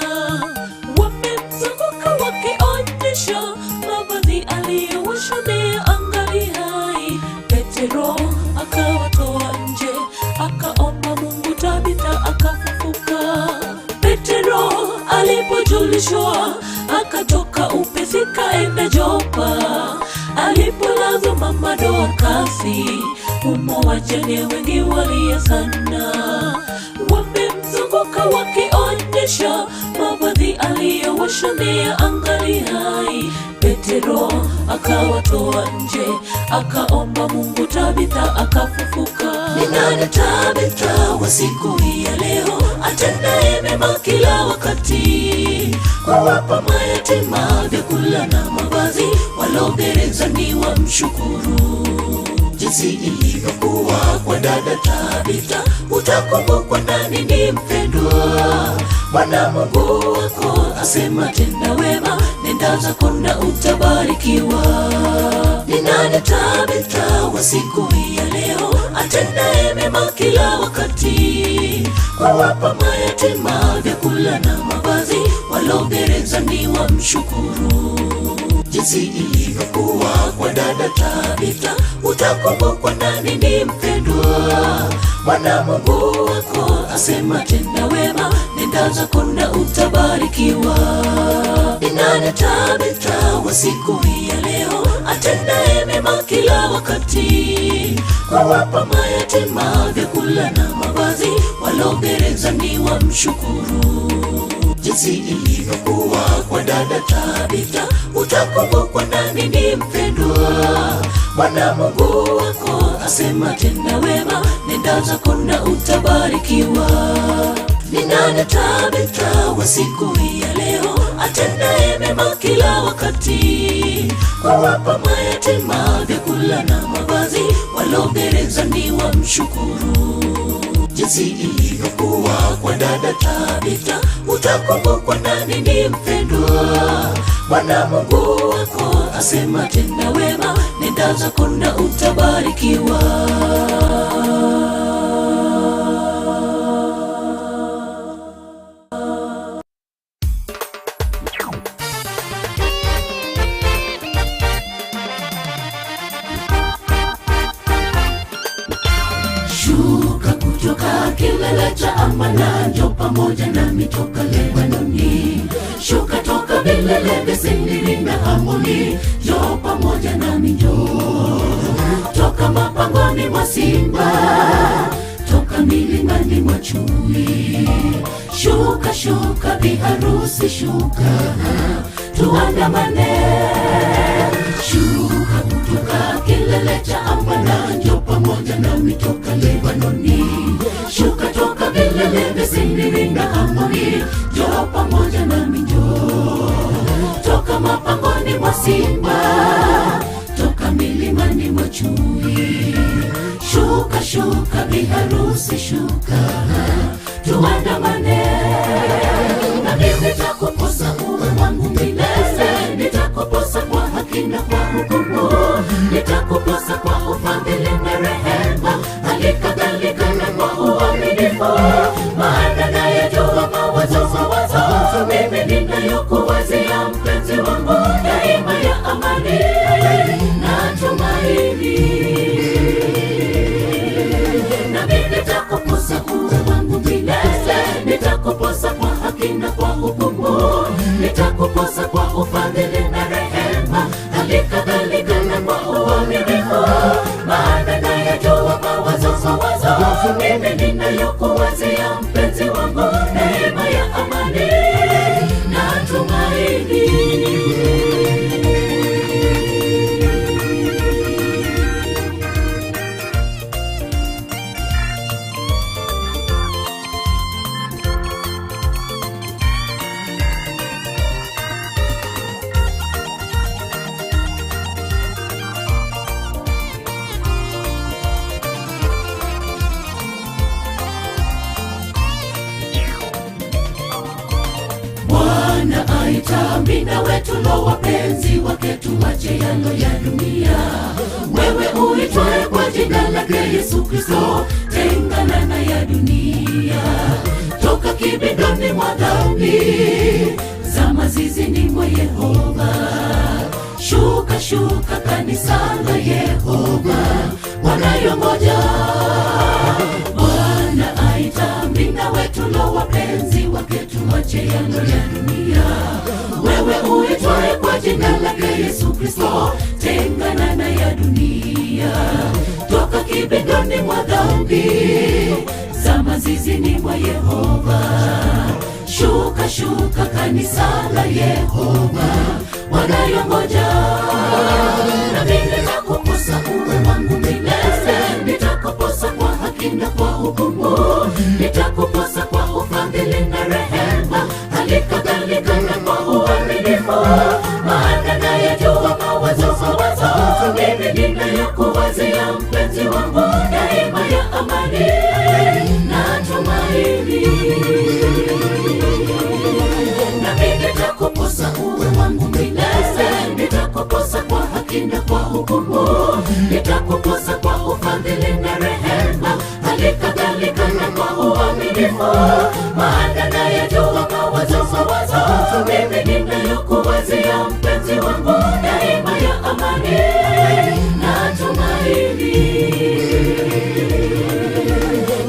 wamemzunguka wakionyesha mavazi aliyowashonea angali hai. Petero akawatoa nje, akaomba Mungu, Tabitha akafufuka. Petero alipojulishwa akatoka upesi kaenda Jopa, alipolazwa mama Dorcasi, umewajane wengi walia sana, wamemzunguka wakionyesha mavazi aliyowashonea angali hai. Petero akawatoa nje, akaomba Mungu, Tabitha akafufuka. Ni nani Tabitha wa siku hii ya leo atendaye mema kila wakati, kuwapa mayatima vyakula na mavazi, waliogerezani wamshukuru. Jinsi ilivyokuwa kwa dada Tabitha, utakumbukwa nani ni mpendwa. Bwana Mungu wako asema tenda wema, nenda zako na utabarikiwa. Ni nani Tabitha wa siku hii ya leo atendaye mema kila wakati, kuwapa mayatima vyakula na mavazi, waliogerezani wamshukuru. Jinsi ilivyokuwa kwa dada Tabitha, utakumbukwa nani ni mpendwa. Bwana Mungu wako asema tenda wema, nenda zako na utabarikiwa. Ni nani Tabitha wa siku hii ya leo atendaye mema kila wakati, kuwapa mayatima vyakula na mavazi, waliogerezani wamshukuru. Jinsi ilivyokuwa kwa dada Tabitha, utakumbukwa nani ni mpendwa. Bwana Mungu wako asema tenda wema, nenda zako na utabarikiwa. Ni nani Tabitha wa siku hii ya leo, atendaye mema kila wakati, kuwapa mayatima vyakula na mavazi, waliogerezani wamshukuru. Jinsi ilivyokuwa kwa dada Tabitha, utakumbukwa na nini mpendwa? Bwana Mungu wako asema tenda wema, nenda zako na utabarikiwa. Shuka kutoka kilele cha Amana, njoo pamoja nami toka Lebanoni. Shuka toka vilele vya Sindiri na Hamoni, njoo pamoja nami, njoo toka mapangoni mwa simba, toka milimani mwa chui. Shuka shuka biharusi, shuka tuandamane. Shuka kutoka kilele cha Amana, njoo pamoja nami toka Lebanoni. Shuka toka vilele vya Sindiri na Hamoni, njoo pamoja nami, njoo toka mapangoni mwa simba, toka milimani mwa chui. Shuka shuka biharusi, shuka tuandamane. Na mimi nitakuposa uwe wangu milele, nitakuposa kwa haki na kwa hukumu, nitakuposa kwa ufadhili na rehema, halikadhalika na kwa uaminifu. Maana nayajua mawazo mimi ninayokuwazia mpenzi wangu, daima ya amani na tumaini. Na mimi nitakuposa uwe wangu milele, nitakuposa kwa haki na kwa hukumu, nitakuposa kwa ufadhili na rehema, halikadhalika na kwa uaminifu. Maana nayajua mawazo mimi ninayokuwazia mpenzi wangu, daima ya amani na tumaini. Mina wetu lo wapenzi wake, tuache yalo ya dunia. Wewe uitwaye kwa jina lake Yesu Kristo, tengana na ya dunia. Toka kibindoni mwa dhambi, zama zizini mwa Yehova. Shuka shuka kanisa la Yehova, wanayongoja. Bwana aita mina wetu lo wapenzi wake, tuache yalo ya dunia. Wewe uitwaye kwa jina lake Yesu Kristo, tengana na ya dunia. Toka kibindoni mwa dhambi, zama zizini mwa Yehova. Shuka shuka kanisa la Yehova, wanayongoja. Na mimi nitakuposa uwe wangu milele, nitakuposa kwa haki na kwa hukumu, nitakuposa kwa ufadhili na rehema, halikadhalika na kwa uaminifu. Maana nayajua mawazo mimi ninayokuwazia mpenzi wangu, daima ya amani na tumaini. Na mimi nitakuposa uwe wangu milele, nitakuposa kwa haki na kwa hukumu, nitakuposa kwa ufadhili na rehema, halikadhalika na kwa uaminifu. Maana nayajua mawazo mimi ninayokuwazia mpenzi wangu, daima ya amani na tumaini.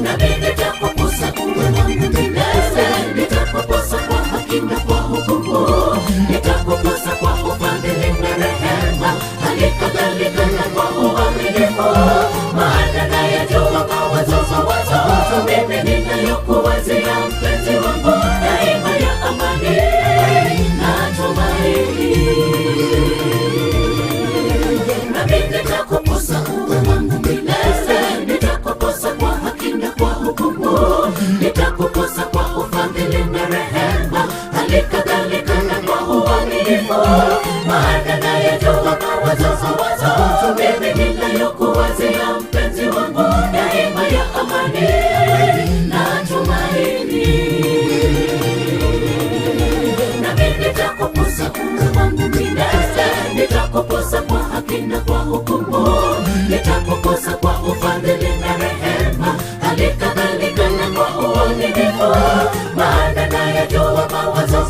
Na mimi nitakuposa uwe wangu milele, nitakuposa kwa haki na kwa hukumu, nitakuposa kwa ufadhili na rehema, halikadhalika na kwa uaminifu. Maana nayajua mawazo mimi ninayokuwazia mpenzi wangu, daima ya amani na tumaini. Na mimi nitakuposa uwe wangu milele, nitapokosa kwa haki na kwa hukumu, nitapokosa kwa ufadhili na rehema, hali kadhalika na kwa uaminifu. Maana nayajua mawazo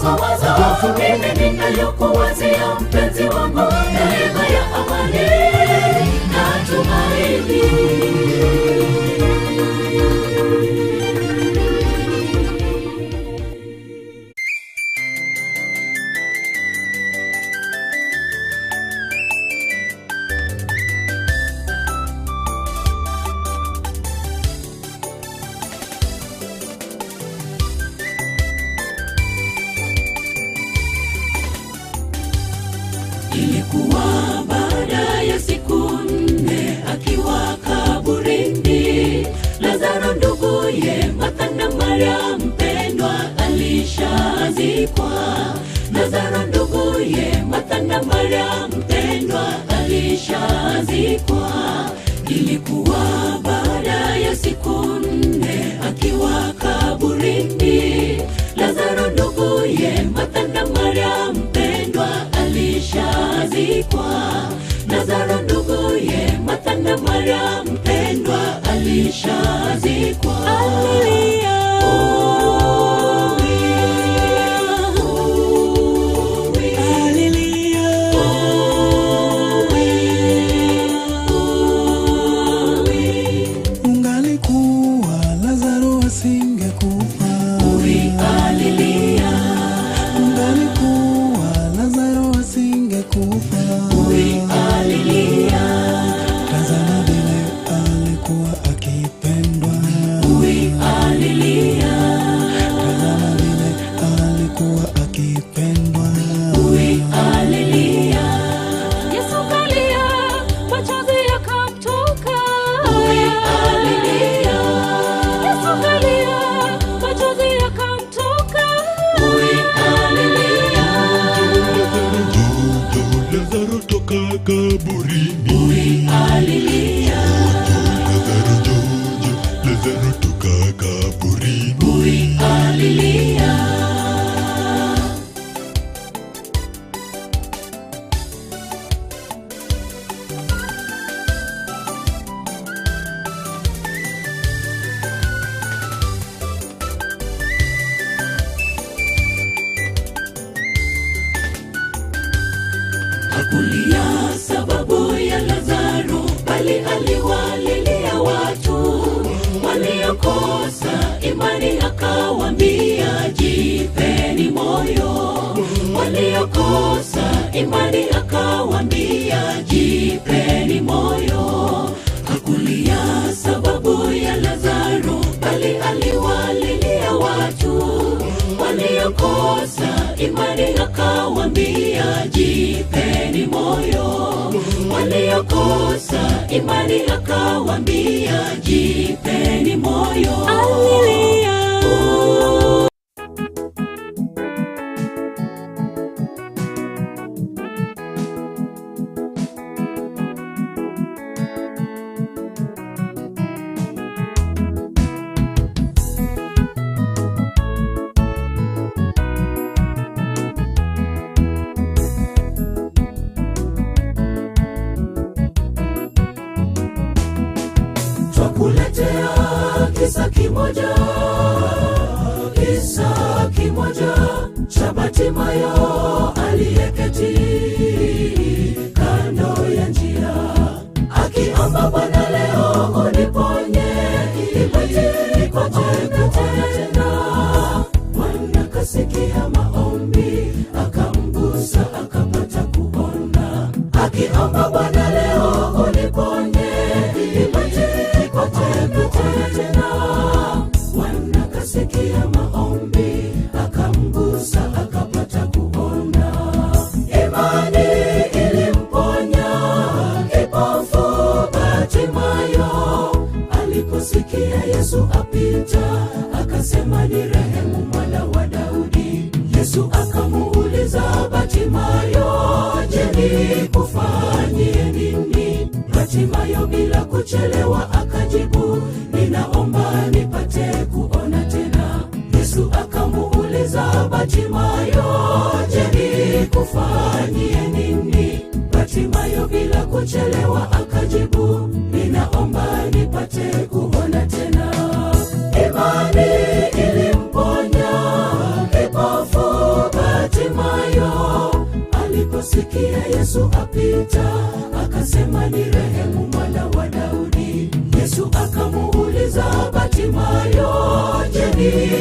mimi ninayokuwazia mpenzi wangu, neema ya amani na tumaini. Ilikuwa baada ya siku 4 akiwa kaburini, Lazaro nduguye Martha na Maria mpendwa alishazikwa. Lazaro nduguye Martha na Maria mpendwa alishazikwa. Ilikuwa baada ya siku 4 akiwa kaburini, Lazaro nduguye Martha na Maria mpendwa alishazikwa. Lazaro nduguye Martha na Maria mpendwa alishazikwa. Haleluya. Ungalikuwa Lazaro asingekufa. Ungalikuwa Lazaro asingekufa. Tazama vile alikuwa akipendwa. Tazama vile alikuwa akipendwa. Yesu kalia, machozi yakamtoka. Yesu kalia, machozi yakamtoka. Lazaro toka kaburini. Lazaro toka kaburini. Hakulia sababu ya Lazaro, bali aliwalilia watu waliokosa imani. Akawaambia jipeni moyo. Waliokosa imani akawaambia jipeni moyo. Hakulia sababu ya Lazaro, bali aliwalilia watu waliokosa imani. Akawaambia jipeni moyo. Waliokosa imani akawaambia jipeni moyo. Haleluya. Twakuletea kisa kimoja cha Batimayo aliyeketi kando ya njia, akiomba Bwana, leo uniponye, nipate tena. Bwana kasikia maombi, akamgusa akapata kuona. Akiomba Bwana, leo uniponye, nipate tena. Bwana kasikia maombi, akamgusa akapata kuona. Imani ilimponya kipofu Batimayo. Aliposikia Yesu apita, akasema ni rehemu, mwana wa Daudi. Yesu akamuuliza Batimayo, je, nikufanyie nini? Batimayo bila kuchelewa akajibu, ninaomba nipate kuona tena. Yesu akamuuliza Batimayo, je, nikufanyie nini? Batimayo kuchelewa akajibu, ninaomba nipate kuona tena. Imani ilimponya kipofu Bartimayo. Aliposikia Yesu apita, akasema ni rehemu mwana wa Daudi. Yesu akamuuliza Bartimayo, je,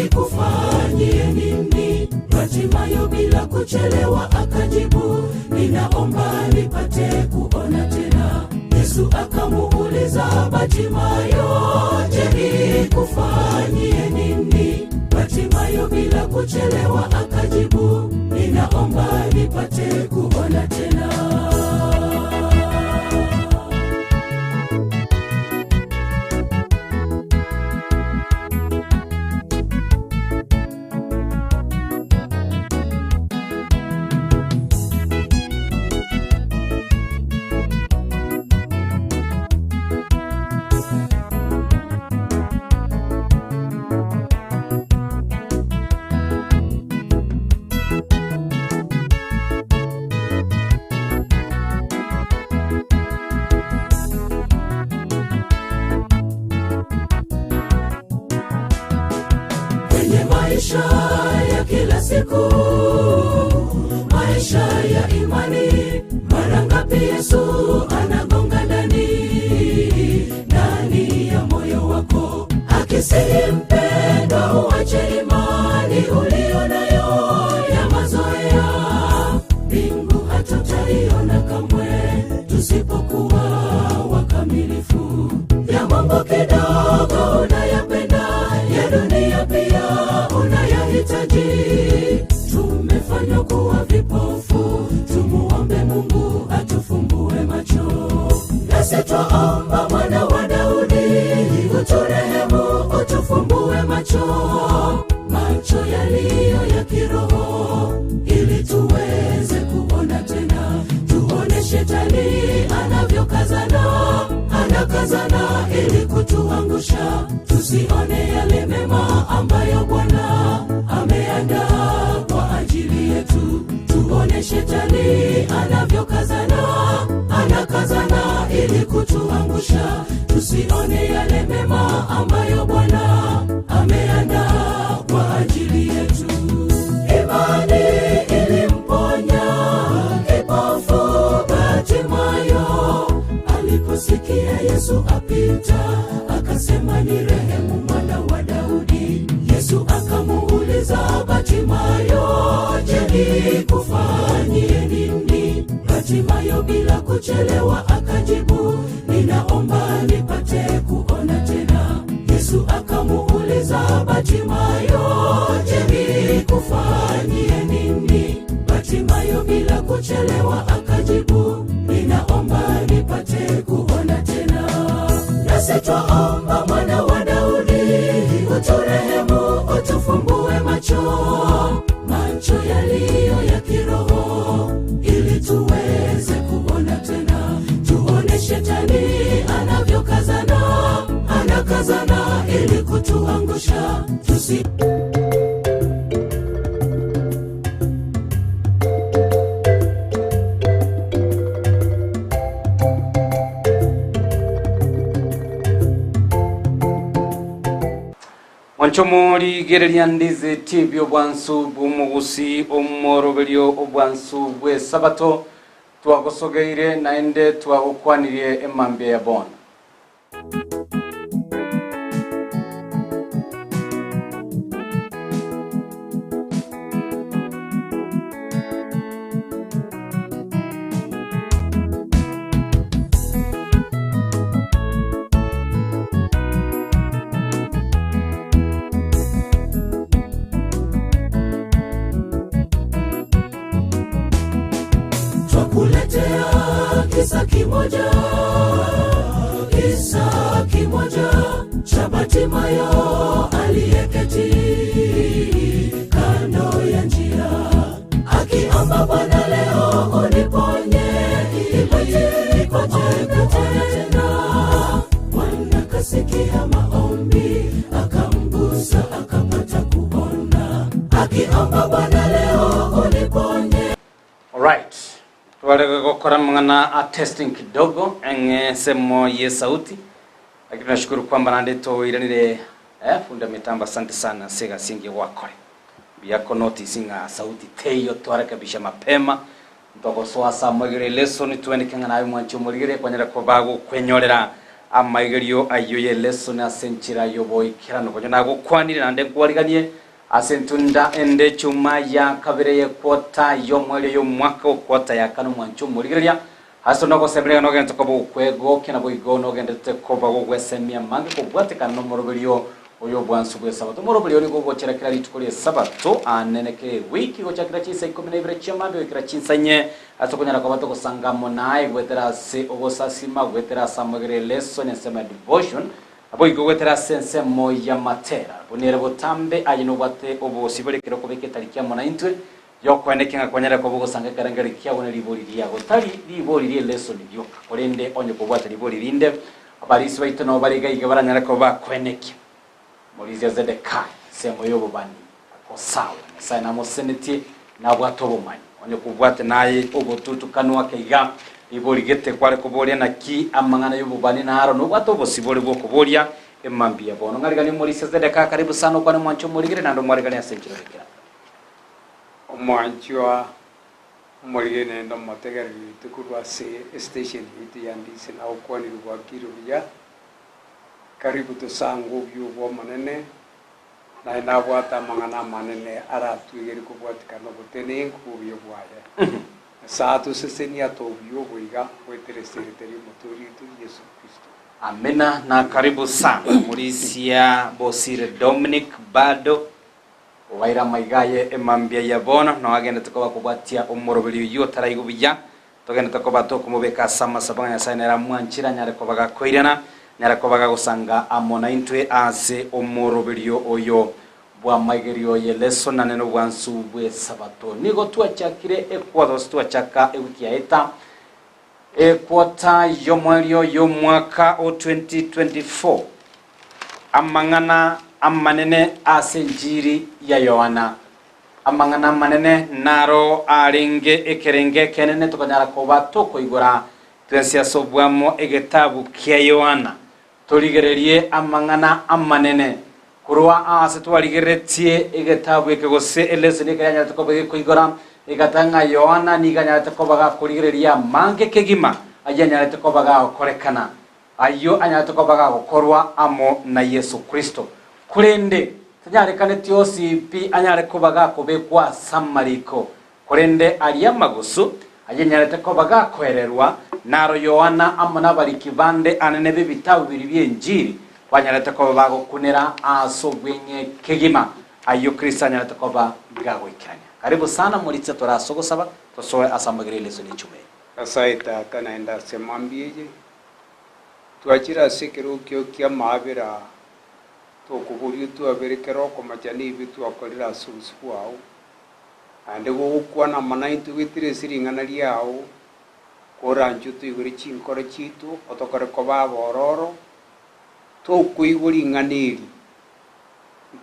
nikufanyie nini? Bartimayo bila kuchelewa akajibu, ninaomba nipate kuona tena. Yesu akamuuliza Bartimayo, je, nikufanyie nini? Bartimayo bila kuchelewa akajibu, ninaomba nipate kuona tena. Maisha ya kila siku, maisha ya imani, mara ngapi Yesu anagonga ndani ya moyo wako, akisihi mpendwa, uache imani ulio nayo ya mazoea. Mbingu hatutaiona kamwe tusipokuwa wakamilifu. Ya mambo kidogo unayapenda, ya dunia pia unayahitaji. Tumefanywa kuwa vipofu, tumuombe Mungu atufumbue macho. Nasi twaomba mwana wa Daudi, uturehemu, utufumbue macho, macho yaliyo ya kiroho, ili tuweze kuona tena. Tuone shetani anakazana ili kutuangusha, tusione yale mema ambayo Bwana ameandaa kwa ajili yetu. Tuone shetani anakazana ili kutuangusha, tusione yale mema ambayo Bwana ameandaa kwa ajili yetu. Imani ilimponya kipofu Bartimayo. Aliposikia Yesu apita, akasema ni rehemu mwana wa Daudi. Yesu akamuuliza Bartimayo, je, nikufanyie nini? Bartimayo bila kuchelewa akajibu, ninaomba nipate kuona tena. Yesu akamuuliza Bartimayo, je, nikufanyie nini? Bartimayo bila kuchelewa akajibu, ninaomba nipate kuona tena. Nasi twaomba mwana wa Daudi, uturehemu, utufumbue macho, macho yaliyo ya kiroho, ili tuweze kuona tena. Tuone shetani anakazana ili kutuangusha, Wanchomori gereria Ndizi TV Obwansu bumugusi omorobelio Obwansu bwe Sabato twagosogeire naende twagokwaniriye emambe ya bona. Kuletea kisa kimoja cha Bartimayo aliyeketi kando ya njia, akiomba Bwana, leo uniponye, nipate tena. Bwana kasikia maombi, akamgusa, akapata kuona, akiomba Bwana, leo uniponye. Alright. Tuwaleke tukora mngana testing kidogo semo ye sauti, lakini nashukuru kwamba nandeto iranire funda mitamba. Asante sana sega singi wakore biyako notice nga sauti teyo twarekebisha mapema ndoko swasa magire lesson tuendekanga nayo mwancho murigire kwanyera ko bago kwenyorera amayigerio ayoye lesson asenchira yoboy kirano konyo nago kwanire nande kwariganie asentunda ende chuma ya kabere ye kwota yo mwele yo mwaka kwota ya kanu mwancho murigire haso noko sebrega no gento ko kwego kina boigo no gendete ko bago gwesemia mange ko bwate kan no moroberio oyo Obwansu gwe Sabato moroberio ni go cherekera litukole Sabato aneneke wiki go chakira chisa 12 chama be kira chinsanye atokonyara ko batoko sangamo nae gwetera se ogosasima gwetera samagere lesson ensema devotion abo igo gwetera sense moya matera bonere botambe ayino bate obo siberekero ko beketari kya mona intwe yokwendekenga kwanyara ko bogo sanga karangari kya bona libori lyago tali libori lye lesson byo kolende onyo ko bwata libori linde abalisi baito no baliga igebaranyara ko bakweneke Morizia Zedekai semo yobo bani ko sawa sana mo seneti na bwatobo mani onye kubwate naye obotutu kanwa keiga ibori gete kware kuboria na ki amangana yobo bani na haro no bwatobo sibori bwo kuboria emambia bono ngari gani Morizia Zedekai karibu sana kwa mwancho morigire nando mwari gani asenchiro rekera omwancho morigire nendo motegeri tukurwa se station hiti ya Ndizi na ukwani rwa kiruya karibu tusangu byubo manene na inabwata mangana manene aratwigeri kubwatikana butene nkubyo bwaye saatu sesenia to byubo iga weteresereteri motori tu Yesu Kristo. Amena na karibu sana Murisia Bosire Dominic bado waira maigaye emambia yabona no agenda tukoba kubwatia umorobelio yo taraigo bijya togenda tukoba to kumubeka sama sabanga sainera mwanchira nyare kobaga koirana nyara kobaga gusanga amona intwe ase omoroberio oyo bwa maigerio ye lesson na neno Obwansu bwe Sabato nigo twachakire ekwados twachaka ewiki yaeta ekwota yomwelio yo mwaka o 2024 amangana amanene ase njiri ya Yohana amangana manene naro arenge ekerenge kenene tukanyara koba toko igora twensia sobwamo egetabu kya Yohana torigererie amangana amanene kurwa ase twarigeretie egetabu ekegose eleseni kanya tukobe kuigora egatanga Yohana niganya tukobaga kurigereria mange kegima ajanya tukobaga korekana ayo anya tukobaga korwa amo na Yesu Kristo kurende tanyare kane tiosi pi anya kubaga kobekwa samariko kurende aliya magusu ajanya tukobaga kwererwa naro Yohana amana barikibande anene bitabu biri byenjiri kwanyarata ko bago kunera aso gwenye kegima ayo Kristo anyarata ko ba gago ikanya karibu sana muritse toraso gusaba tosoe asamagire leso ni chume Asaita kanaenda semambieje twachira sekero kyo kya mabira to kuburi tu aberekero ko majani bitu akorira susu wao ande go kwana manaitu witire siringana liao koranju tu iguri chinkore chitu otokore ko babororo to kuiguri nganeri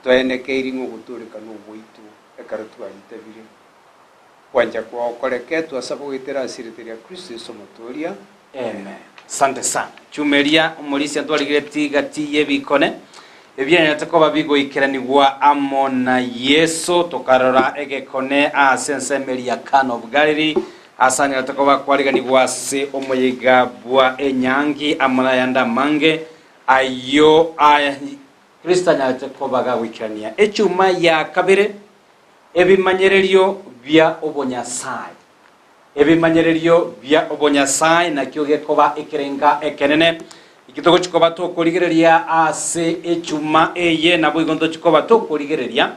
toene keiri ngo guturika no boitu ekaratu alitabire kwanja kwa okoreke tu asabo witira siritiria Kristo somotoria amen. Sante sana chumeria umulisia twaligire tigati yebikone ebyanya takoba bigo ikiranigwa amona Yesu tokarora egekone asensemeria Kana of Galilee asani atakoba kwariganigwa se omoyiga bwa enyangi amana yanda mange ayo Kristo nyatakobaga wikirania echuma ya kabire ebimanyererio bya obonyasai ebimanyererio bya obonyasai na kyoge koba ekerenga ekenene ikitogo chikoba to kurigereria ase echuma eye nabo igondo chikoba to kurigereria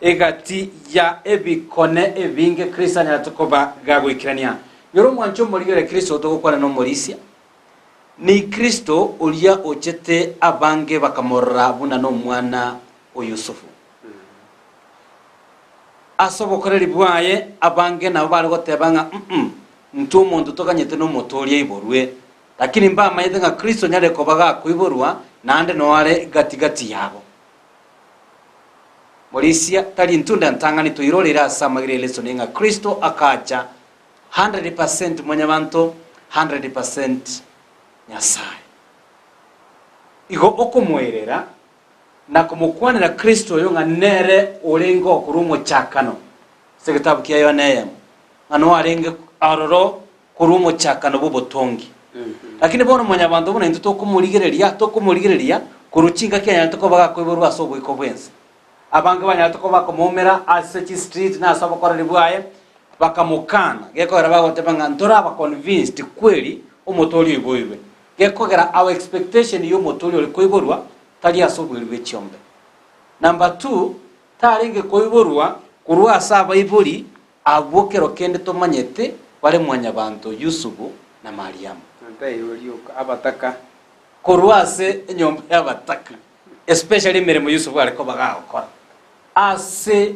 egati ya ebikone ebinge Kristo nyatakoba gago ikirania yoro mwancho morigere Kristo to gukora no morisia ni Kristo ulia ochete abange bakamorra buna no mwana o Yusufu asobokoreri bwaye abange nabo bari gotebanga ntumuntu tokanyete no motoria iborwe lakini mba mayete nga Kristo nyare kobaga kuiborwa nande no are gatigati yabo morisia tali ntunda ntangani tuirorera samagire leso ninga Kristo akacha 100% mwanyabantu 100% Nyasaye. Igo okumwerera na kumukwanira Kristo yo nganere orengo kurumo chakano. Sekitabu kia Yohana ngano arenge aroro kurumo chakano bubotongi. Lakini bono mwanyabantu bona into tokumurigereria kuruchinga kya yanto kobaga kwiborwa asobo ikobwense. Abange banyato kobaka momera asechi street na asaba korari bwaye bakamukana gekora bagotebanga ntora ba convinced kweli umutori iboiwe gekogera our expectation yo mutori oli koiborwa tali asobwirwe chiombe. Number 2 taringe koiborwa kurwa asaba ibori abokero kende tomanyete bare mwanyabantu Yusufu na Mariamu ntayolioka abataka kurwase enyombe y'abataka especially mirimo Yusufu ariko bagakora ase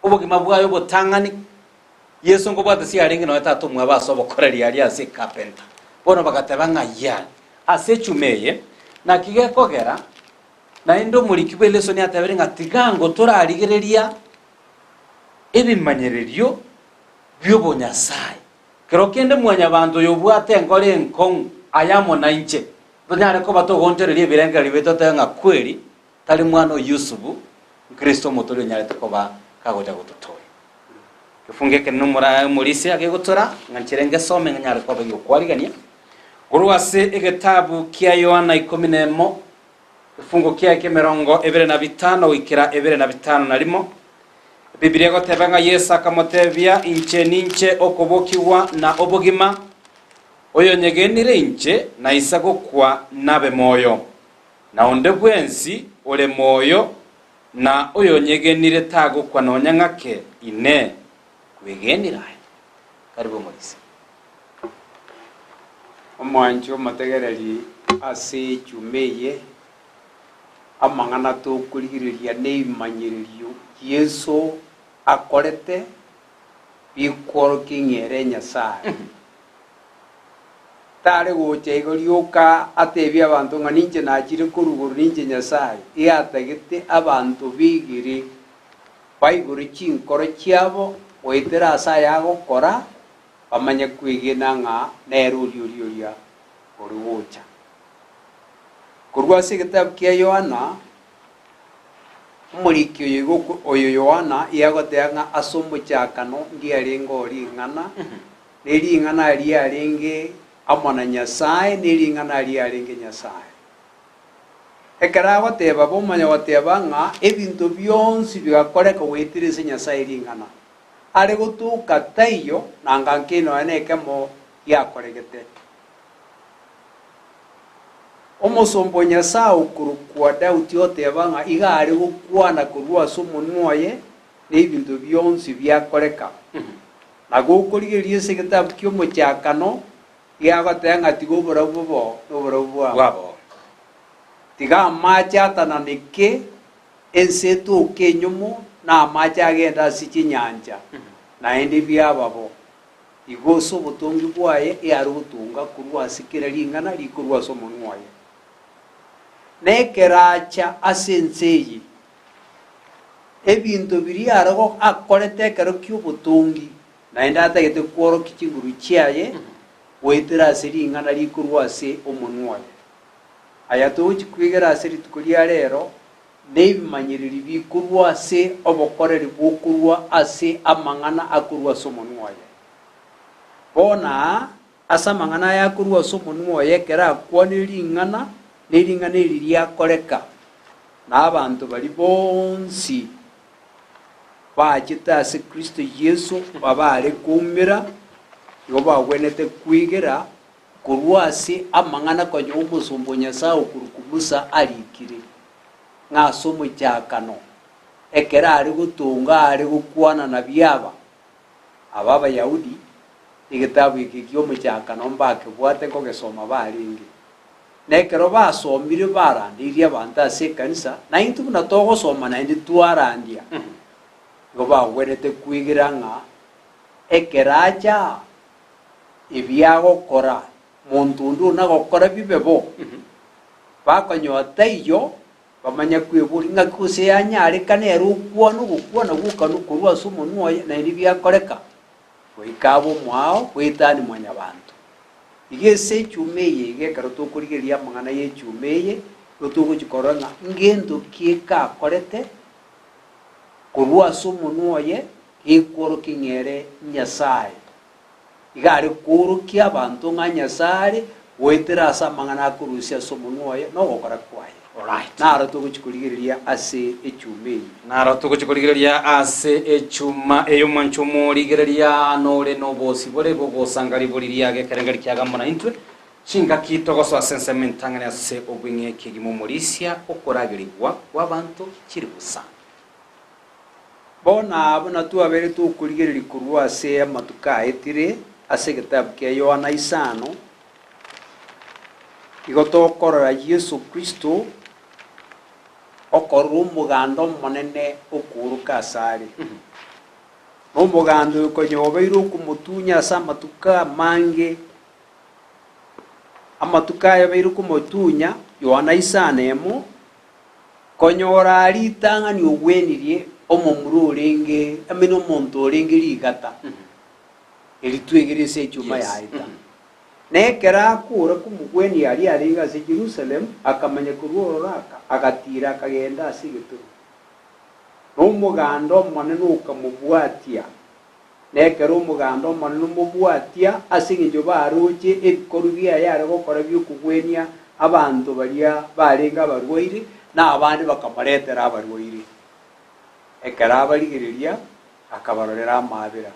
ubugima bwayo botangani Yesu ngo bwatasi yaringe no tatu mwa baso bokoreri yari ase carpenter bono bagatebanga ya ase chumeye na kigekogera na indo mulikibwe leso ni ataberenga tigango torarigereria ebimanyererio byobo Nyasaye kero kende mwanya bantu yobwate ngore enkong ayamo na inche donyare ko batogontererie birenga libetotenga kweli tali mwano Yusufu Kristo motori nyarete ko ba kagoja gutotoye kifunge ke numura mulisi agegutora nganchirenge some nganyare ko bagyo kwarigania urwase egetabu kia Yohana 11 kifungo kia kemerongo 25 wikira 25 narimo Biblia gotebanga Yesu akamotebia inche ninche okobokiwa na obogima oyo nyegenire inche na isago kwa nabe moyo na onde bwensi ole moyo na oyo nyegenire tago kwa nonyangake ine kwegenira karibu mulisi omwanjo mategereri ase chumeye amangana to kuligireria neimanyererio Yesu akorete bikworo kingere Nyasaye tare goche igorioka atebia abantu nganinche nachire kuruguru ninche Nyasaye iatagete abantu bigire baigure chinkoro chiabo oitera asaya gokora bamanye kwigena nga neruriurioria orugocha kurwase gitabu kia Yohana murikyo oyo Yohana iagoteanga asomo chakano ngiarengo ringana neringana riarenge amana Nyasaye neringana riarenge Nyasaye ekarago teba bomanya watebanga ebintu byonsi bigakoreka wetirese Nyasaye ringana ari gutuka taiyo nangankino anekemo yakoregete omosombo Nyasaye kurukwa Daudi otebanga igari gukwana kurwa somunwoye nebintu byonsi byakoreka nagukurigerie segetabu kyomochakano yagotenga tigobora bubo nobora bwabo tiga macha tananike ensetu kenyumo na macha agenda sikinyanja na indi byababo igoso butongi bwaye yari gutunga kurwa sikira lingana likurwa somunwoye nekeracha asenseyi ebintu biri arago akorete kero kyubutungi na indata gete kworo kichinguru chiaye wetera siringana likurwa se omunwoye ayatochi kwigera siri tukulia rero nebimanyiriri bikurwa se obokoreri bukurwa ase amangana akurwa somunwoye bona asa mangana yakurwa somunwoye kera kwaniringana neringana liria koreka na abantu bali bonsi bachita ase Kristo Yesu babare kumira yo bagwenete kwigera kurwase amangana konyo omusumbo Nyasaye kurukumusa alikire ngasomo cyakano ekera ari gutunga ari gukwana na byaba ababa Yahudi igitabu iki kyo mu cyakano mbake bwate ko gesoma baringi nekero basomire barandiria abantu ase kanisa na intu na togo soma na indi tuarandia go bagwerete kwigira nga ekeraja ibyago kora muntu ndu na gokora bibebo bakonyota iyo bamanya kwiburi nga kuse yanyare kanero kwano gukwana gukanu kurwa sumunwoye na indi byakoreka goikabo mwao goitani mwanya bantu igese chumeye gekaro tokurigeria mangana ye chumeye rotugo chikorona ngendo kieka korete kurua sumu nuoye ikoro kingere nyasaye igari kuru kia bantu nga nyasaye goitera asa mangana kurusia sumu nuoye no gokora kwaye. Alright. Naro tuguchikurigeria ase echumeye. Naro tuguchikurigeria ase echuma eyo manchomo rigeria nore no bosi bore bogosangari boriria gekerengari kiagamona intwe chinga kitogoso asensementangane ase obwinge kigimomorisia okoragirigwa wabantu kiri busa. Bona abona tu abere tu kurigeria kurwa ase amatuka etire ase gitabu kia Yohana 5 igotokorora Yesu Kristo okorwa omogando monene okuruka asare. Omogando konyobeire okumutunya ase amatuka mange amatuka yabeire okumutunya Yohana 5 konyora aritang'ani ogwenirie omomuru orenge amene omonto orenge rigata eritwegerese echuma yaita nekera akura kumugweni ari aringa ase Jerusalem akamanya kurwororaka agatira akagenda ase gituru n'omugando monene okamubwatia nekera omugando monene omubwatia ase eng'encho baroche ebikoru biaye are gokora byokugwenia abanto baria barenga abarwaire n'abandi bakabaretera abarwaire ekera abarigereria akabarorera amabera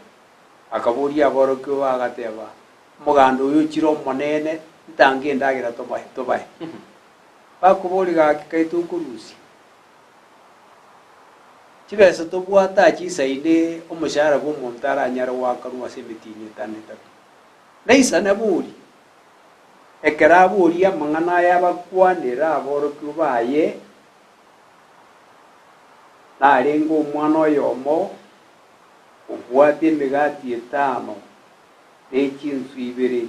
akaboria aborokio agateba mugando uyu chiro monene ntange ndagira tobahe bakubori gakaitu kurusi kibese tobwata chisaide omushara bw'omuntu aranyara wakarwa semetinye tanetatu neisa naburi ekera buri amang'ana y'abakwanira aborokio baye narenga omwana oyomo obwate emigati 5 n'echinsu 2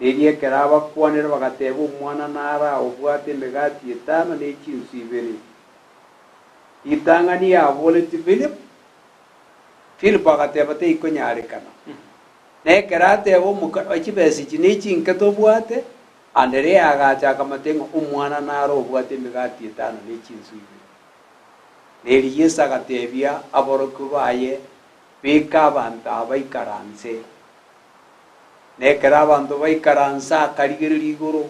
neriekera abakwanira bagateba omwana nara obwate emigati 5 n'echinsu 2 itang'ani yaboleti Philip agateba teikonyarikana nekera ateba omukara chibesi chi n'echinke tobwate andere agachaka matengo omwana nara obwate emigati 5 n'echinsu 2 neri Yesu agatebia aborokio baye bika abantu abaikaranse nekera abantu baikaransa akarigereria igoro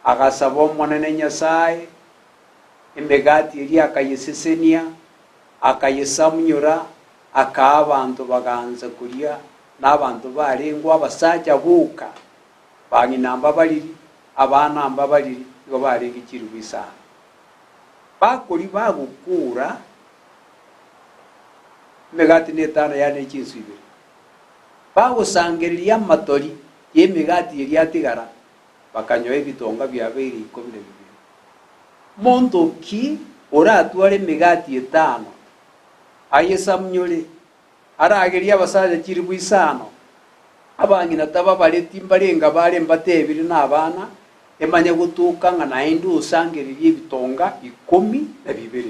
agasaba omonene Nyasaye emigati eria akayesesenia akayesamunyora aka abantu baganza kuria n'abantu barengwa abasaja buka bang'inamba bariri abana amba bariri igo barenga ichiru bisana bakori bagukura emigati 5 ya n'echinsu 2 bagusangereria amatori y'emigati eria atigara bakanyoa ebitonga biabeire 12 monto ki oratware emigati 5 ayesamunyore arageria abasaja chiri bwisano abang'ina taba bareti mbarenga bare mbatebire n'abana emanya gutuka nga naende osangereria ebitonga 12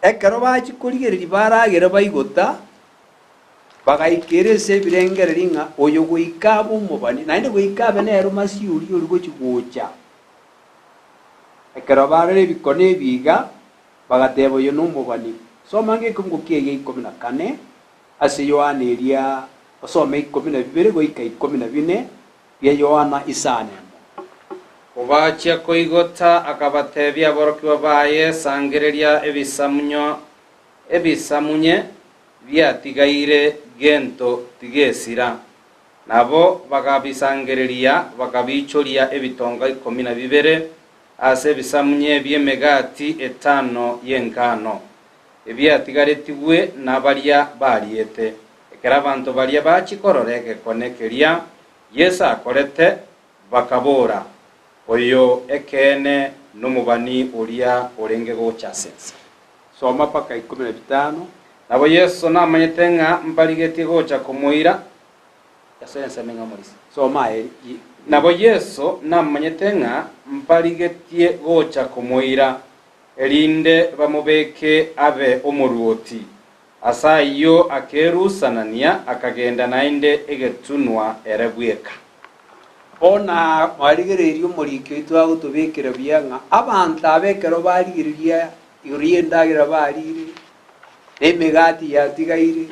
ekero bachikorigereria baragera baigota bagaikerese ebirengereri ng'a oyo goikaba omobani naende goikaba nero masiuri ori gochigocha ekero barore ebikono ebiga bagateba oyo n'omobani soma ng'ekimungo kiege 14 ase Yohana eria osome 12 goika 14 bia Yohana 5 obachia koigota akabatebia aborokio baye sangereria ebisamunye biatigaire gento tigesira nabo bagabisangereria bagabichoria ebitonga 12 ase ebisamunye by'emigati 5 y'enkano ebiatigaretigwe n'abaria bariete ekera abantu baria bachikororeke konekeria Yesu akorete bakabora oyo ekene n'omubani oria orenge gocha sense soma paka 15 nabo Yesu namanyete ng'a mbarigetie gocha kumuira yasense menga morisi soma nabo Yesu namanyete ng'a mbarigetie gocha kumuira erinde bamubeke abe omuruoti asa iyo akerusanania akagenda nainde egetunwa erebweka. Ona marigererio murikyo itwa gutubikira byanga abantu abekero barigiriria iguriye ndagira barire emigati yatigaire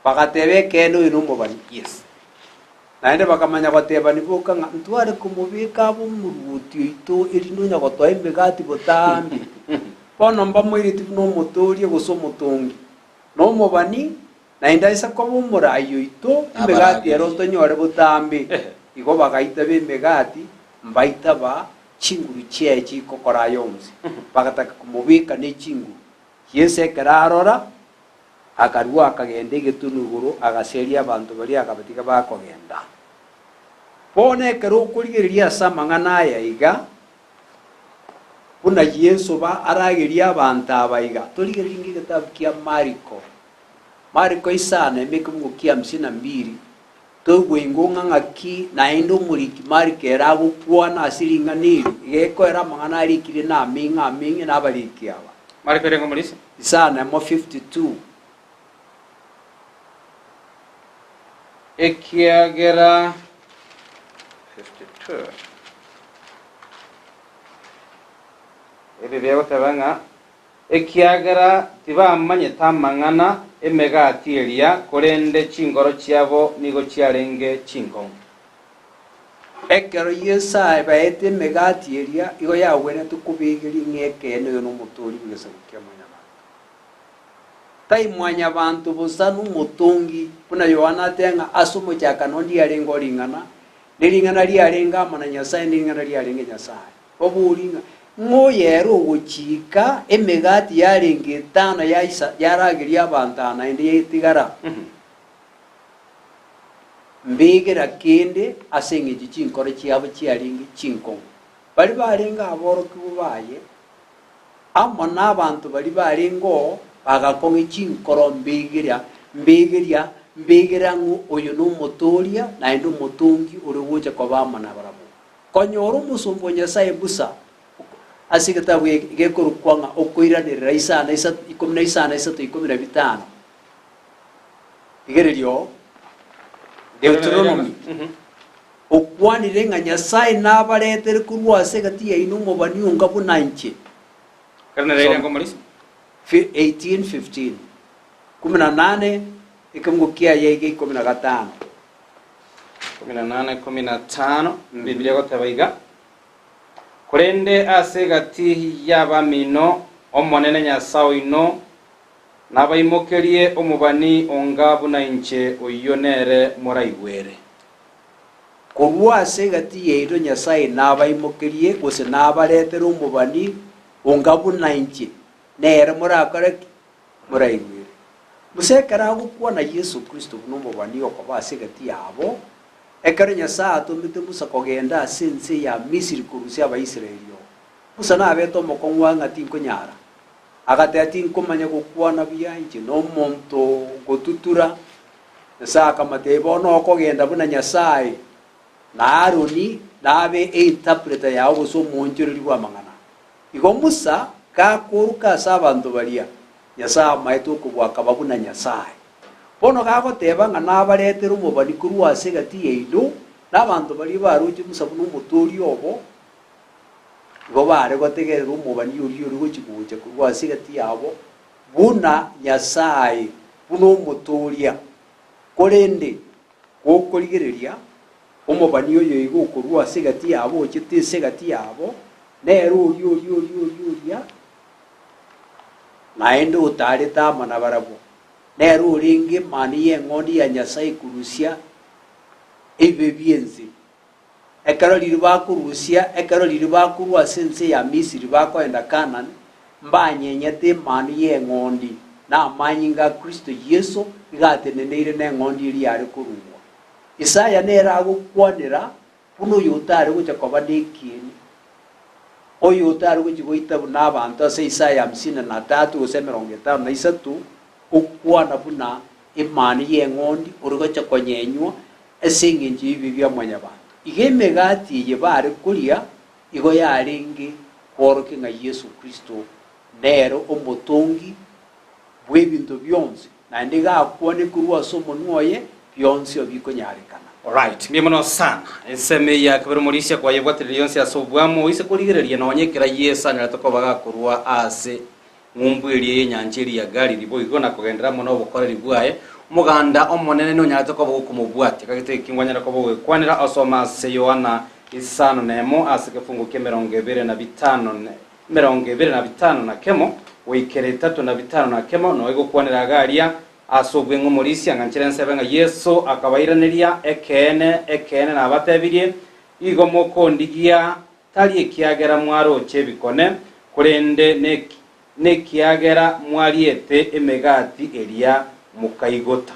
bagatebe kendo inumubani. Yes, naende bakamanya goteba nibuka ntware kumubika bumurutio ito irinunya gotwa emigati botambi bono mba mwiriti no mutorie gusomutongi no mubani naenda isa ko bumurayo ito emigati eronto nyore botambi igo bagaita bemegati mbaita ba chinguru chechi kokora yomzi bagataka kumubika ne chingu yese kararora akarua akagenda igetunuguru agaseria abantu bari akabatika bakogenda pone kero kurigeria samangana ya iga kuna Yesu ba arageria abantu abaiga turigeringi gitabu kia Mariko isane mekumgukia 52 togwengonga ngaki naendo muriki Mariko erago kuana asiringaniri igeko era mangana arikire na minga na bariki aba Mariko rengo mulisi isane mo 52 ekiagera 52 ebebego tabanga ekiagera tibamanye tamangana emegati eria korende chingoro chiabo nigo chiarenge chingo ekero yesa baete megati eria igo yawene tukubigiri ngeke no mutori bwese kemanya tai mwanya bantu busanu mutungi kuna Yohana tenga asumo chaka nondi arengo lingana lingana liarenga mana Nyasaye lingana liarenge Nyasaye obulinga ngoyero guchika emegati yarenge tano yaisa yaragiria bantana indi yitigara mbigera kende asenge chinkore chiabo chiaringi chinko bali barenga aboro kubaye amona abantu bali barengo bagakonge chinkoro mbigira ngu oyo no motoria na endo motungi uriwoje kwa bamana barabo konyoro musumbo Nyasaye busa asigata gekuru kwanga okoiranira isana isa 15 igererio Deuteronomy okwanire nga Nyasaye nabaretere kurwa segati ya inumo baniunga bunanche karna reira ngomolisi 18:15 18 ikamgukia yege 15 18:15 Biblia gotabaiga kurende asegati yabamino omonene Nyasaye ino nabaimokerie omubani ongabu na inche oyonere muraigwere kurwa asegati yeiro Nyasaye nabaimokerie gose nabaretere omubani ongabu na inche nere murakore muraigwere musekara gukwana Yesu Kristo n'omubani okoba asegati yabo ekero Nyasaye atumite Musa kogenda sense ya Misiri kurusia abaisiraeli Musa nabeto mokongwa ngati nkonyara agate ati nkomanya gukwana byanje no monto gotutura Nyasaye matebo no kogenda buna Nyasaye na Aroni nabe interpreter yawo so monjoreri wa mangana igo Musa ka kuruka sabantu baria Nyasaye maito kubwaka babuna Nyasaye bono gagoteba nga nabaretera omubani kurwa segati yeido nabantu bali baruji Musa buno mutori obo go bare gotegerera omubani yuri gochiguche kurwa segati yabo buna Nyasaye buno mutoria korende gokorigereria omubani oyo igo kurwa segati yabo chite segati yabo nero yuri naende utare tamana barabo nero ringe mani yengondi ya Nyasaye kurusia ebe bienzi ekaro liriba kurusia ekaro liriba kurwa sense ya Misiri bakoenda Kanani mbanyenyete mani yengondi na manyinga Kristo Yesu igateneneire nengondi iri ari kurungwa Isaya nera gukwanira buno yutare gucha kobadekini oyo utari guchigoita buna abantu ase Isaya 53 ose 53 ukwana buna imani yengondi urugocha konyenywa esinginji bibya mwanya bantu igemegati ye bare kuria igo yaringi koroke nga Yesu Kristo nero omutungi bwebinto byonse na ndiga kwone kurwa somo nwoye byonse obikonyarikana. Alright, miemono sana. Eseme ya kabero mulisia kwa yebwatirire yonse asobwamo ise kurigereria nonyekera Yesu na tokobaga kurwa ase ngumbwiri nyanjiri ya gari ribo igona kugendera muno bukoreri bwaye muganda omonene no nyara tokoba gukumubwati kagite kingwanyara ko bwe kwanira asoma se Yohana isano nemo asike fungu ke 25 na kemo wikere 3 na kemo no igo kwanira garia asobwe ngumulisia nganchirense benga Yesu akabairaniria ekene na batebirie igo mokondigia tali ekiagera mwaro chebikone kurende nekiagera mwariete emegati eria mukaigota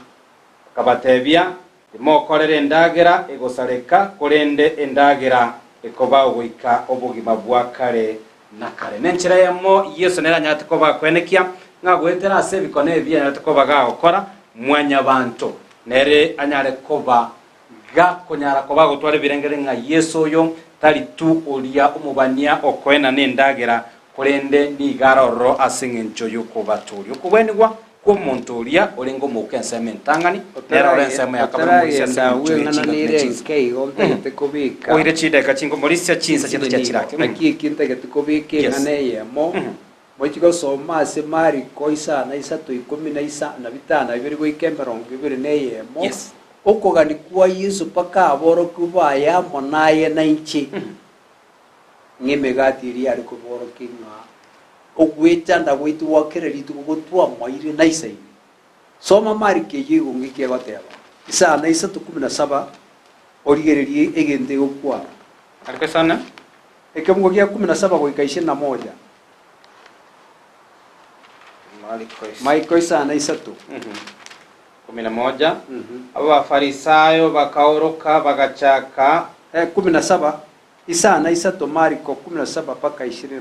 kabatebia imokorere endagera egosareka kurende endagera ekoba goika obugima bwakare nakare nenchira yamo Yesu nera nyate koba kwenekia ngagwetera ase bikone bia nyate koba gakora mwanya bantu nere anyare koba gakonyara koba gutware birengere nga Yesu yo tali tu olia umubania okwena nendagera kurende ni garoro asingencho yuko baturi ukubwenigwa ko montoria olengo mukense mentangani nera orense ya kabamulisia kubika oire chida kachingo molisia chinsa chinto cha chirake akikinte getukubike nganeye mo mochiko soma se mari koisa na isa to 15 ibiri go ikemberongo ibiri neye mo okogani kwa Yesu paka aboro kubaya monaye na inchi ngimegati iri ari kuboro kinga ogweta ndagwitu wakereri tugutwa moire naisa ibi soma mari keje ngike goteba isa na isa to 17 origererie egente gukwa ariko sana ekemgo gya 17 goika 21 Maiko isa na isa to 11 abo bafarisayo bakaoroka bagachaka 17 isa na isa to Mariko 17 paka 21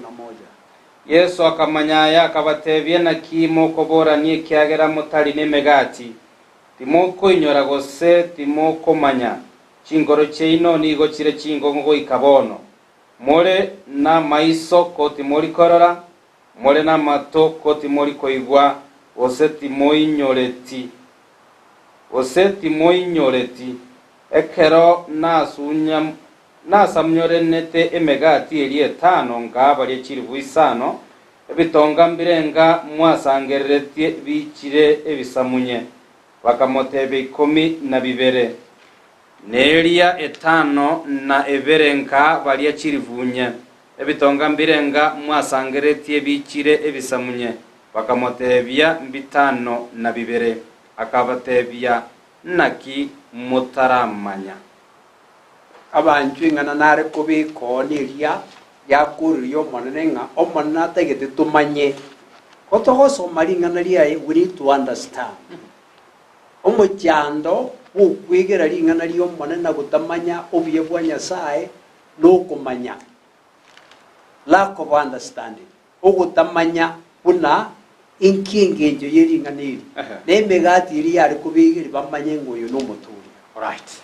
Yesu akamanyaya akabatebye na kimo kobora nie kiagera mutari nemegati timoko inyora gose timoko manya chingoro cheino nigo chire chingo ngo ikabono more na maiso ko timori korora more na mato ko timori koigwa ose timoi nyoreti ekero na samnyorenete emegati elie 5 ngaba lie chirivu isano ebitonga mbirenga mwasangereretie bichire ebisamunye bakamotebe 12 nelia 5 na everenka balia chirivunye ebitonga mbirenga mwasangereretie bichire ebisamunye bakamotebia 5 akabatebia naki mutaramanya abantu ingana nare kubiko niria yakuriyo monenga omonna tegete tumanye kotogo somaringana ria we need to understand omochando ukwigera ringana rio monena gutamanya obiye bwa Nyasaye no kumanya lack of understanding ogutamanya una inkingenjo yeringaniri nemegati iri ari kubigiri bamanye ngoyo no muturi. Alright.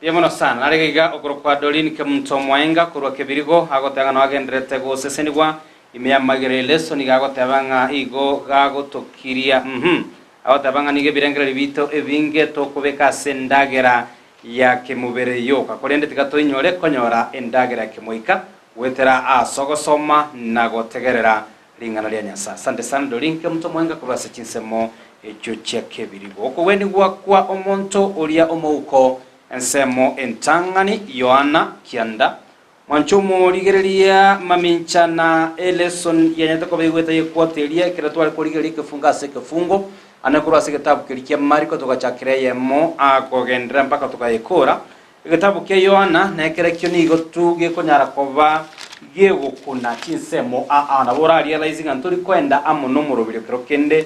Yemono sana narigiga okorokwa dolini ke mtomwenga kurwa kebirigo agotanga no agendrete go sesenigwa imya magere lesson igagotebanga igo gagotokiria agotabanga nige birengera libito ebinge to kubeka sendagera ya kemubere yoka korende tikato inyore konyora endagera kemoika wetera asogosoma nagotegerera lingana lya Nyasaye. Asante sana dolini ke mtomwenga kurwa sechinsemo echo chia kebirigo okweni kwa omonto olia omouko ensemo entangani Yohana kianda mwanchumo ligerelia maminchana eleson yenyata ko begweta yekwotelia kiratwali ko ligerelia kefunga sekefungo anakura sekitabu kilikia Mariko tukachakireyemo akogendera mpaka tukayekora ekitabu ke Yohana nekerekyo nigo tuge konyara koba yego kuna chinsemo na bora realizing anturi kwenda amuno murobire kirokende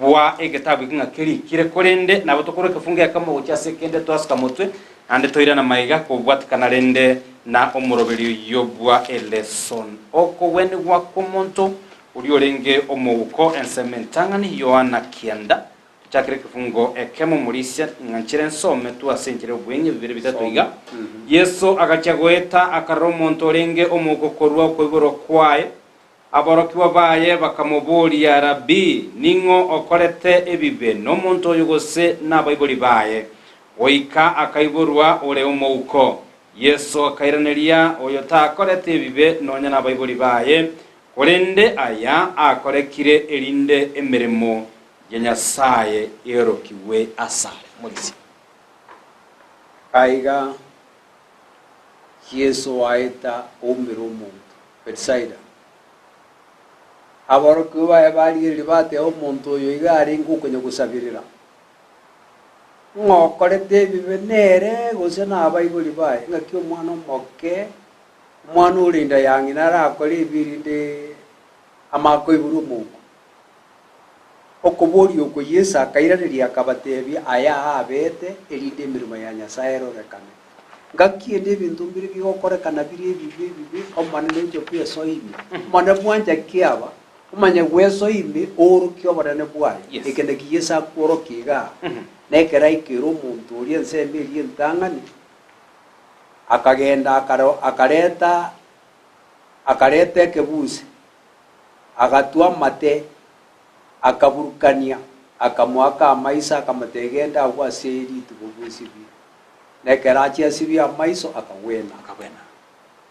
bwa egetabu kinga kiri kire korende nabo tokoro kefunga kama ucha sekende twasika mutwe ande toira na maiga ko bwatikana rende na omuroberi yobwa eleson oko weni wa komonto uliorenge omuko ensementangani Yohana kianda chakire kefungo ekemo mulisia nganchire nsome tu asenjire obwenye bibiri bitatu iga Yesu akachagoeta akaromonto renge omuko korwa ko iboro kwae aborokiwa baye bakamuburia Rabbi ningo okorete ebibe n'omuntu oyo gose n'abaibuli baye oika akaiburwa ore umouko Yesu akairaneria oyo takorete ebibe nonya n'abaibuli baye korende aya akorekire erinde emirimo ya Nyasaye yerokiwe asale mulisi aiga Yesu waita umiro umuntu Betsaida aborokiwa bari bate umuntu oyo igari ngukenye gusabirira ngokorete bibenere gose n'abaibuli baye ngakyo mwana moke mwana urinda yangi narakora ibirinde amako iburumungu okobori oko Yesu akairaneria akabatebi aya abete erinde mirimo ya Nyasaye rorekane ngakiende bintu mbiri bikokorekana biri bibi omwana n'ibyo pyeso imi mwana bwanja kiaba umanye weso imi orukyo barane bwaye ekende Yesu akorokiga nekera ikiro umuntu uri ensembiri entangani akagenda akareta kebuzi agatua mate akaburukania akamwaka amaisa akamategenda agwaseri tububusibi nekera achiasibi amaiso akawena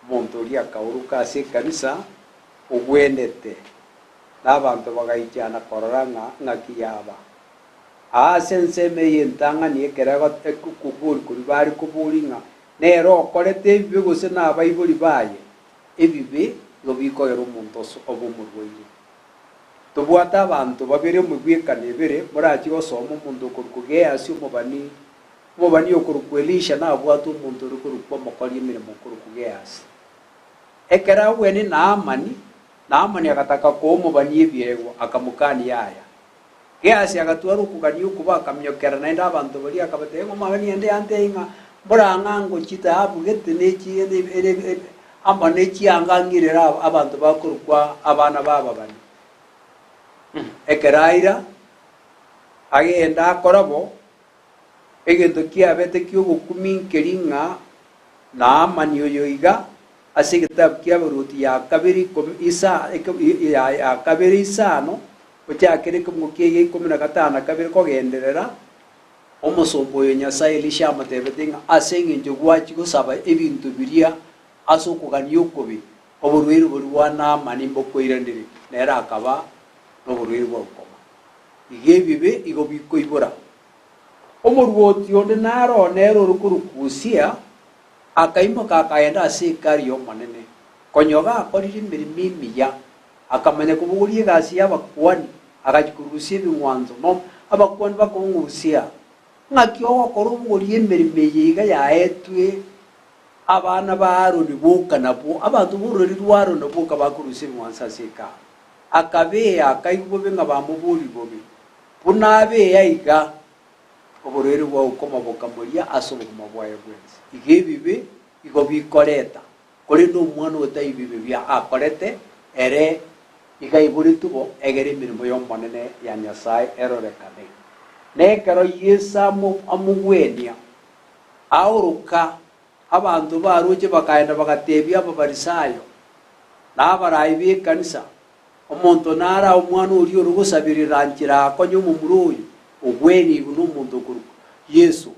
umuntu uri akauruka ase kanisa ugwendete n'abantu bagaichana kororanga ngakiyaba asenseme yentangani ekera kukuri kuri bari kuburinga nero okorete ebibe gose n'abaibuli baye ebibe ngobikoyera omuntu obumurwaire tubwata abantu babiri mubwikane ebere murachi gosoma omuntu okurukugea ase omubani okurukwelisha nabwata omuntu orukurukwa mokori emirimo okurukugea ase ekera wene naamani agataka kwa omubani ebiegwa akamukani yaya geasi agatwara okugania okuba akamyokera naende abantu bari akabatega omagani ende anteinga mburangango chitabu gete neki amba nechiangangirira abantu bakurukwa abana baba bani ekeraira agenda akorabo egento kiabete kyogokuminkeringa naamani oyo iga ase gitabu kiabaruti ya kabiri ya kabiri isano okyakere kumukiye 15 kabiri kogenderera omusombo oyo Nyasaye lishamutebetinga ase nginjo gwachi gusaba ebintu biria asokugania okubi oburwiri burwa n'amani mbokweirandiri nera akaba n'oburwiri bw'okoma igebibe igo bikoibura omurwoti onde naro nero rukurukusia akaimoka akaenda ase kari omonene konyoga akorire emirimo emiya akamanya kubuguria egasi y'abakwani agachikurusia ebing'wanzo no abakwani bakong'usia ng'aki ogokora obuguria emirimo eyiga yaetwe abana ba Aroni boka nabo abantu borori rwa Aroni boka bakurusia ebing'wanzo ase eka akabeya akaigwa ng'a bamuburi bobi bunabeya iga oborere bwa ukoma bokamoria ase obogima bwaye bwensi igebibe igo bikoreta kore n'omwana otaibibe bia akorete ere igaiburi tubo egere emirimo y'omonene ya Nyasaye erorekane nekero Yesu amugwenia auruka abantu baruche bakaenda bagatebia abafarisayo n'abarayi b'ekanisa omonto nara omwana ori orugusabirira nchira akonye omumuro oyo ogweni ibu n'omuntu okuruka Yesu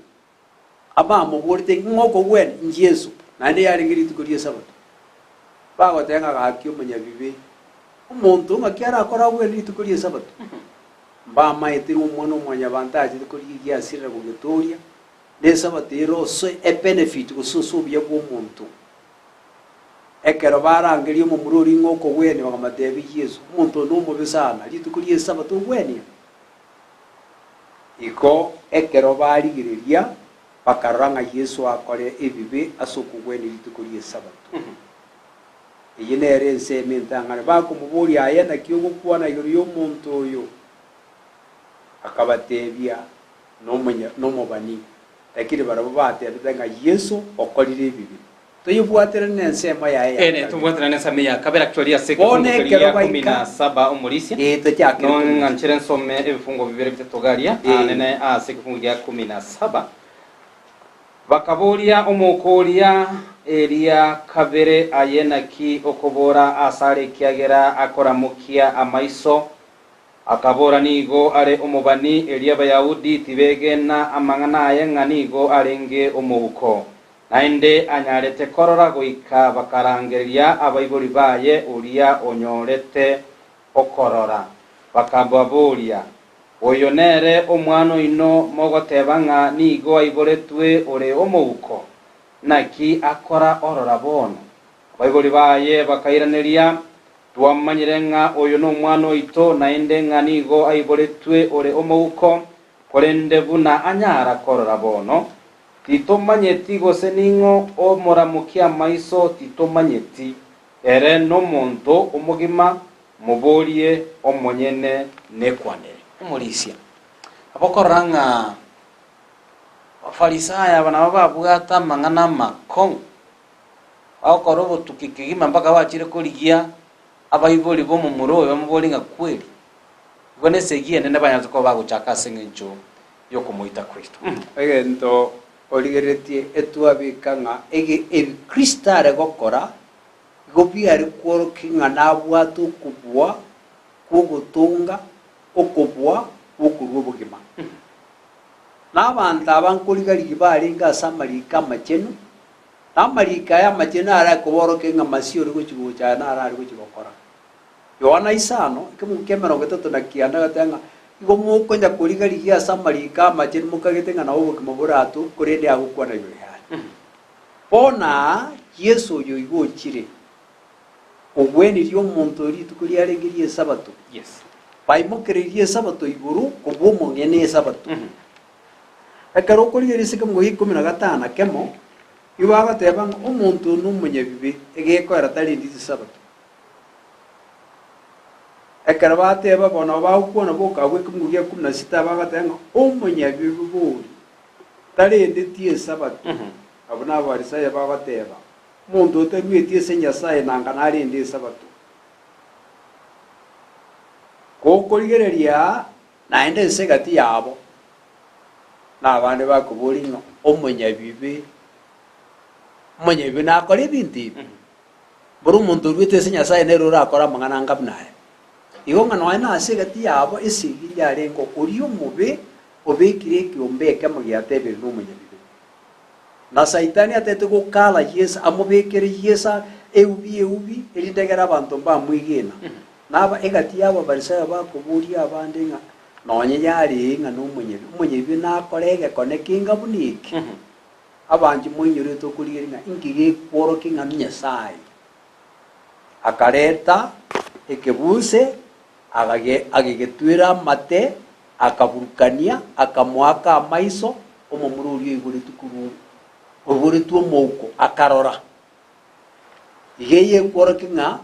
abamuburite ng'oko gweni Yesu naende yaringeri ituko ria Sabato bagotenga gaki omonyabibe omuntu ng'aki arakora gweni ituko ria Sabato mbamaetire omwana omonyabantache ituko ria asirira gogetoria n'Esabato erose ebenefit gosusu obuya bw'omuntu ekero barangeria omomuro ori ng'oko gweni bagamatebia Yesu omonto n'omobe sana rituko ria Sabato gweni iko ekero barigireria bakaranga Yesu akore ebibe asokugweni rituko ria Sabato iyi nere enseme ntangane bakumuburia aya nakio gukwana iguru y'omuntu oyo akabatebia n'omubani lakini barabo batebia Yesu okorire ebibe tuyibwatira n'ensema yaye tubwatira n'ensema ya kabera actually ase kifungo ya 17 omulisia tokyakira nganchire nsome ebifungo bibere bitatogaria nene ase kifungo ya 17 bakaburia omukuria eria kabere ayenaki okobora asare kiagera akoramukia amaiso akabora nigo are omubani eria bayahudi tibegena amang'ana aye nigo arenge omubuko naende anyarete korora goika bakarangeria abaibori baye uria onyorete okorora bakababuria oyo nere omwana ino mogotebanga nigo aiboretwe ore omubuko naki akora orora bono abaibori baye bakairaneria twamanyire ng'a oyo no omwana oito naende ng'a nigo aiboretwe ore omubuko korende buna anyara korora bono titomanyeti gose ning'o omuramukia amaiso titomanyeti ere n'omonto omogima muborie omonyene nekwanere omorisia abokorora ng'a abafarisaya bana bababwata amang'ana amakong'u bagokora obotuki kegima mpaka bachire korigia abaibori bomomuro oyo bamobori ng'a kweri igo nesegi enene banyanza koba bagochaka ase eng'encho yokomoita Kristo egento origeretie etwabika ng'a kristo are gokora igo biare kworoki ng'a nabwate okobua kwogotunga okobua kwokorwa obogima n'abantu abankorigarigia barenga ase amariko amachenu n'amariko aya amachenu are koboroka ng'a masi ore gochigocha nare are gochigokora yoana isano ekemuka emerongo etato na kianda gate ng'a igo mokonya korigarigia ase amariko amachenu mokagete ng'a nabo obogima borato korende agokwana igoro yare bona yesu oyo igo ochire ogwenirie omonto rituko riarengerie esabato baimokereirie esabato igoro kobwa omong'ene esabato ekero okorigeria ase ekemogo gia 15 kemo igo bagoteba ng'a omonto ono omonyabibe egekoera tarenditi esabato ekero bateba bono bagokwana bokagwa ekemogo gia 16 bagoteba ng'a omonyabibe bori tarendeti esabato abo nabarisaya bagoteba omonto otarueti ase nyasaye nanga narende esabato gokorigereria naende ense gati yabo nabande bakobori ng'a omonyabibe nakora ebinto ebi bori omonto oruete ase nyasaye nere orakora amang'ana anga buna aya igo ng'a nonya nase gati yabo esegi yarengo oria omobe obekire ekiombe ekemo giatebire n'omonyabibe na saitani atete gokala yesu amobekere yesu eubi erindegera abanto mbamwigena naba egati yabo barisaya bakoboria abande ng'a nonya yare ng'a n'omonyabibe nakora egekone kinga buniki abanji moinyorete okorigeria ng'a ingigekworokio ng'a nyasaye akareta ekebuse agegetwera amate akaburukania akamoaka amaiso omomuro orio oigoretwe kururu oigoretwe omouko akarora igeyekworokio ng'a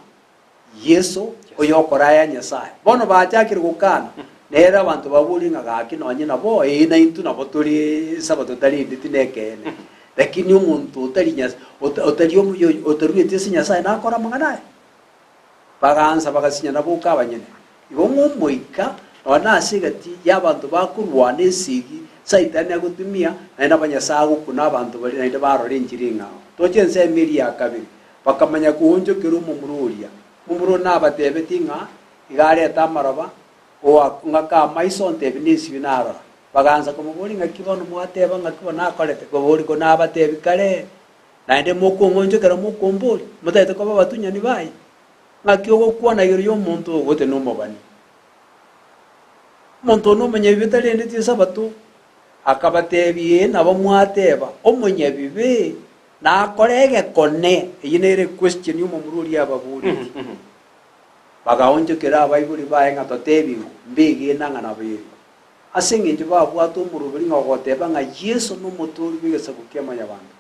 yesu oyo okora aya nyasaye bono bachakire gokana nere abanto babori ng'a gaki nonye nabo na intu nabo tori esabato tarendeti nekene lakini omonto otaruete ase nyasaye nakora amang'ana aya bagansa bagasinya nabo oka abanyene igo ng'omoika nona ase gati y'abanto bakorwana esegi saitani agotumia naende abanyasaye agokuna abanto bari naende barora enchera eng'ao toche ensemo eri ya kabere bakamanya kuonchokera omomuro oria omomuro nabatebetie ng'a iga areta amaroba ng'aka amaiso ntebi nesibi narora bagansa komobori ng'aki bono mwateba ng'aki bono nakorete kobori ko nabatebi kare naende mokong'onchokera mokombori motaete koba abatunyani baye ng'aki ogokwana igoro ya omonto ogote nomobani omonto ono omonyabibe tarendeti esabato akabatebie nabo mwateba omonyabibe nakora egekone eyi nere question omomuro oria ababoreti bagaonchokera abaibori baye ng'a totebigo mbegena ng'a nabere ase eng'encho babwate omoroberi ng'a ogoteba ng'a yesu nomotori bwa egesaku kia amanyabando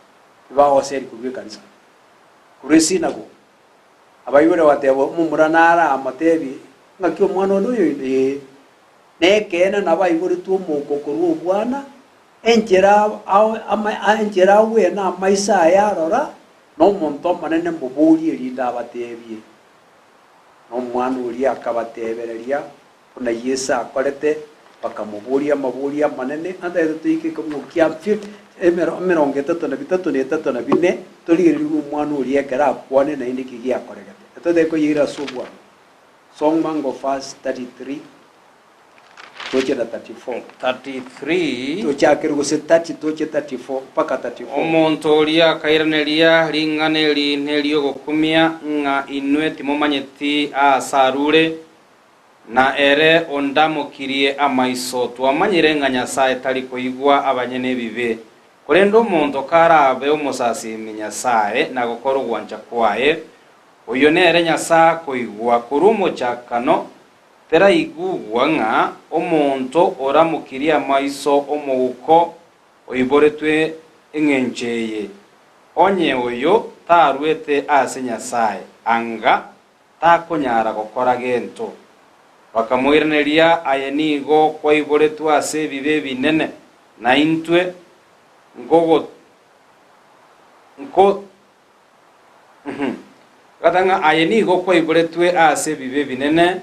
ibagoseri korwa ekanisa korwa esinago abaibori bateba omomura nara amatebi ng'aki omwana ono oyo nekene nabo aigoretwe omouko korwa obwana enchera awena amaiso aya arora n'omonto omonene mobori erinde abatebie n'omwana oria akabatebereria buna yesu akorete bakamoboria amaboria amanene antaete toike mirongo itatu na bitatu na itatu na bine turigereria umwana uria ekera akwane na indi kigi akoregete etoteko yira subwa Song Mango verse 33 toche na 34 tochakira guse 30 toche 34 paka 34 omonto oria akairaneria ringane rinelio gukumia nga inwe timomanyeti asarure na ere ondamukirie amaiso twamanyire nga Nyasaye tari kuigwa abanyene bibe kurendo omonto karabe omusasimi Nyasaye na gukora gwanja kwaye uyo nere Nyasaye kuigwa kurumo chakano tera igugwa nga omonto oramukirie amaiso omuguko oiboretwe eng'encheye onye uyo tarwete ase Nyasaye anga takonyara gukora gento bakamwiraneria ayenigo kwaiboretwe ase bibe binene na intwe gatanga ayenigo kwaiboretwe ase bibe binene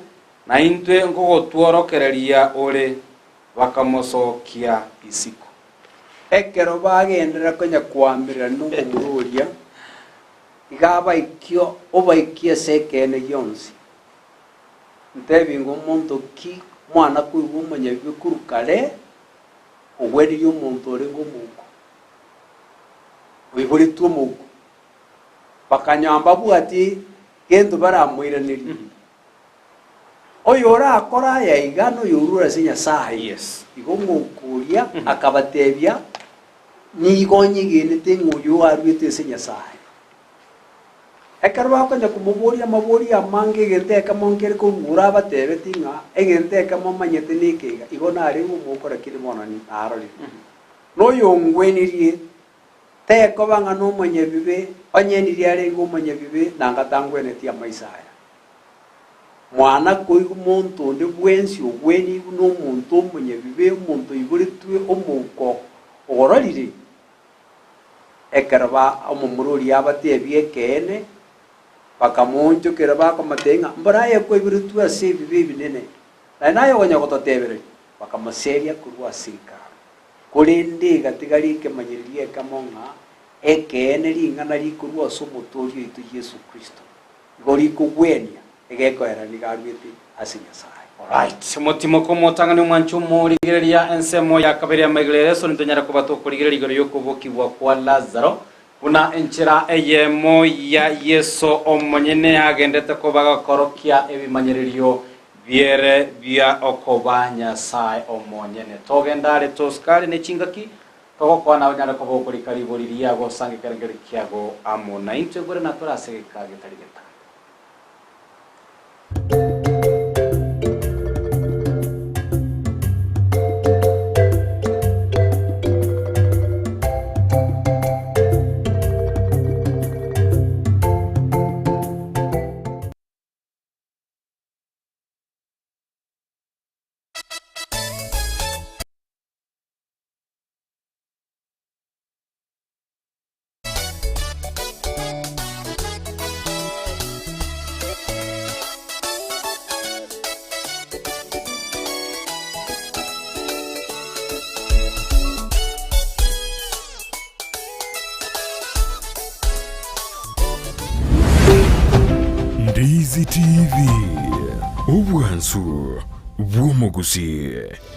na intwe ngogotworokereria ore bakamosokia isiko ekero bagendera konya kwambira n'omururia igaba ikyo obaikia sekene yonsi ntebingo omonto ki mwana kuigwa omonyabibe kurukare ogweririe omonto ore ngomuko oiboretwe omuko bakanyamba bwati gento baramwiraneria oyo orakora yaiga noyo orura ase Nyasaye yes igo ngokuria akabatebia nigo nyigenete ng'oyo arwete ase Nyasaye ekero bakonya kumuboria amabori amange egenteka monkere kogura abatebeti ng'a egenteka momanyete nekeiga igo nare omokora kire monani arori noyo ngwenirie teko bang'a nomonyabibe onyenirie arenge omonyabibe nangatangwenetie amaisaya mwana koigu omonto onde bwensi obweni n'omonto omonyabibe omonto oiboretwe omouko ogororire ekero omomorori abatebia ekene bakamonchokera bakomatenga mbaraye koiboretwe ase ebibe ebinene naye ogonya gototebereria bakamoseria korwa ase ekaro korende igatigari ekemanyeriria ekamo ng'a ekene ring'ana rikorwa ase omotori oito Yesu Kristo igo rikogwenia egekoerani garwete ase Nyasaye. Alright, motimo komotangani mwanchu murigereria ensemo ya kabiri ya maigerereso nitonyara kubato kurigereria igoro yokubokibwa kwa Lazaro kuna enchera eyemo ya Yesu omonyene agendete kobaga korokia ebimanyererio biere bia okoba Nyasaye omonyene togendare toskari ne chingaki togo kwana onyara kobokurikariboririya go sange kerengeri kiago amona intwe gore natora segeka gitarigeta Ndizi TV Obwansu Gusii.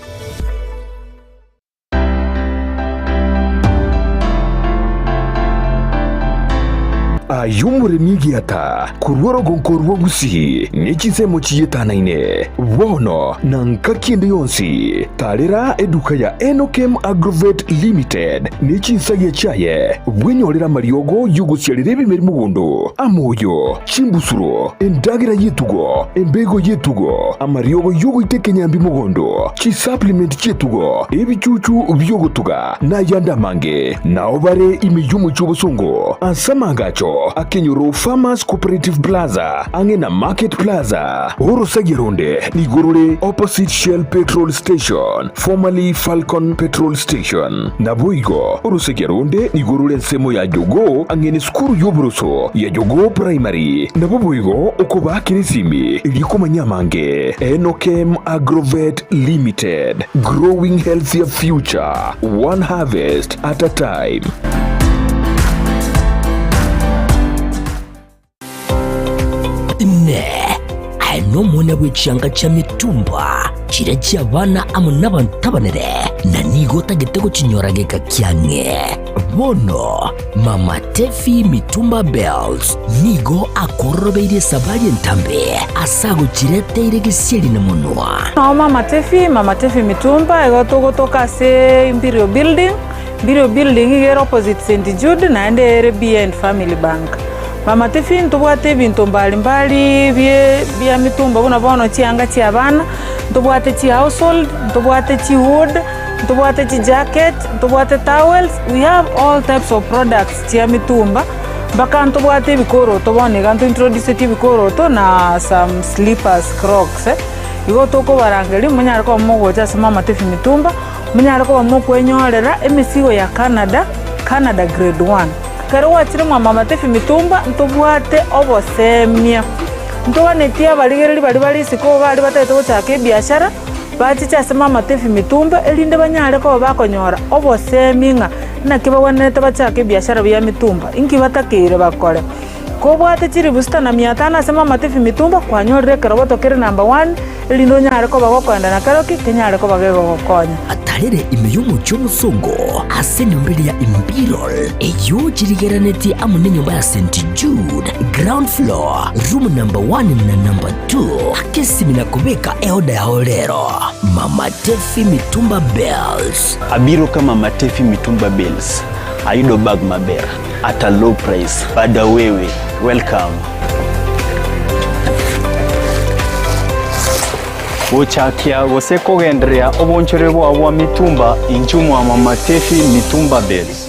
Ayumuremyi giata kurworo gonkorwo Gusii nikisemo chiyetanaine wono na nkakiende yonsi tarera eduka ya Enokem Agrovet Limited nichisagia chaye bwenyorera mariogo yugusiarire bimeri mugondo amoyo chimbusuro endagira yetugo embego yetugo amariogo yugo itekenyambi mugondo chi supplement chetugo ebichuchu byogutuga na yanda mange na obare imiyumu chubusongo asamagacho akenyoro Farmers Cooperative Plaza angena Market Plaza Orosagironde nigurule opposite Shell Petrol Station formerly Falcon Petrol Station Naboigo Orosagironde nigurule nsemo ya Jogo angene skuru yobroso ya Jogo Primary Naboigo okoba kinisimi iliko manyamange Enokem Agrovet Limited, growing healthier future, one harvest at a time. Ano mwana w'ekyanga kya mitumba kira ky'abaana amu n'abantabanire na nigo tagitego kinyorageka kyange bono Mama Tefi Mitumba Bells nigo akorobeire sabaye ntambe asago kireteire gisiri na munwa no Mama Tefi Mitumba egotogotoka se Imperial Building igero opposite St Jude na ende BN Family Bank. Mama Tefi ntubwate bintu mbalimbali bya mitumba buna bono cyanga cy'abana ntubwate ci household ntubwate ci wood ntubwate ci jacket ntubwate towels. We have all types of products cia mitumba baka ntubwate bikoro tubone gantu introduce ti bikoro to na some slippers crocs igo toko barangeli munyara ko mugocha Mama Tefi Mitumba munyara ko mukwenyorera emisigo ya Canada grade 1 karo wachire Mama Tefi Mitumba ntubwate obosemia ntobanetia baligereri bali siko bali batete gochaka biashara bachicha Mama Tefi Mitumba elinde banyare ko bakonyora oboseminga nakibabonete bachaka biashara bya mitumba inki batakire bakore ko bwate chiri busta na 500 Mama Tefi Mitumba kwanyorere karo batokere number 1 elindo nyare ko bagokonda na karoki kenyare ko bagego gokonya atarere imeyumu cy'omusongo ase nyombere ya Imperial eyo kirigeraneti amune nyumba ya St Jude ground floor room number 1 na number 2 akesimi na kubeka eoda ya olero Mama Tefi Mitumba Bells abiro kama Mama Tefi Mitumba Bells ayudo bag maber at a low price bada wewe welcome Uchakia goseko gendrea obonchore bwa mitumba inchumu wa Mama Tefi Mitumba Bells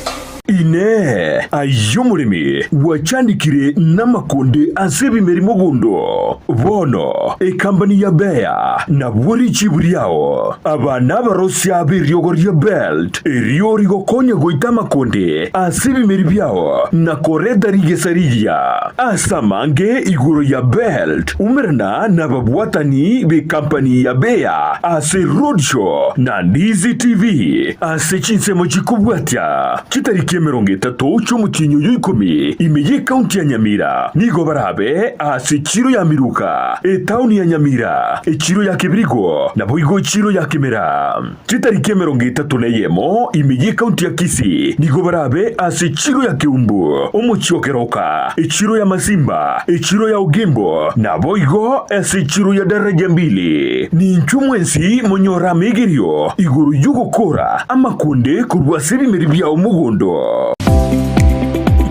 ine ayomurimi wachandikire n'amakonde asebi merimo gundo bono ekambani ya Beya na buri chiburiao abana barosya biryogoria belt eriori gokonya goita makonde asebi meribyao na koreda rigesariya asamange iguro ya belt umerna na babwatani be kampani ya Beya ase roadshow na Ndizi TV ase chinsemo chikubwatya kitariki 30 cy'umukinyo y'ikumi imeye county ya Nyamira nigo barabe ase chiro ya Miruka town ya Nyamira chiro ya Kibirigo na boigo chiro ya Kimera kitariki 31 imeye county ya Kisii nigo barabe ase chiro ya Kiumbu umuchokeroka chiro ya Masimba chiro ya Ugimbo na boigo ase chiro ya daraja 2 ni nchumwensi monyora megerio iguru yugokora amakunde kurwasiri meribya umugondo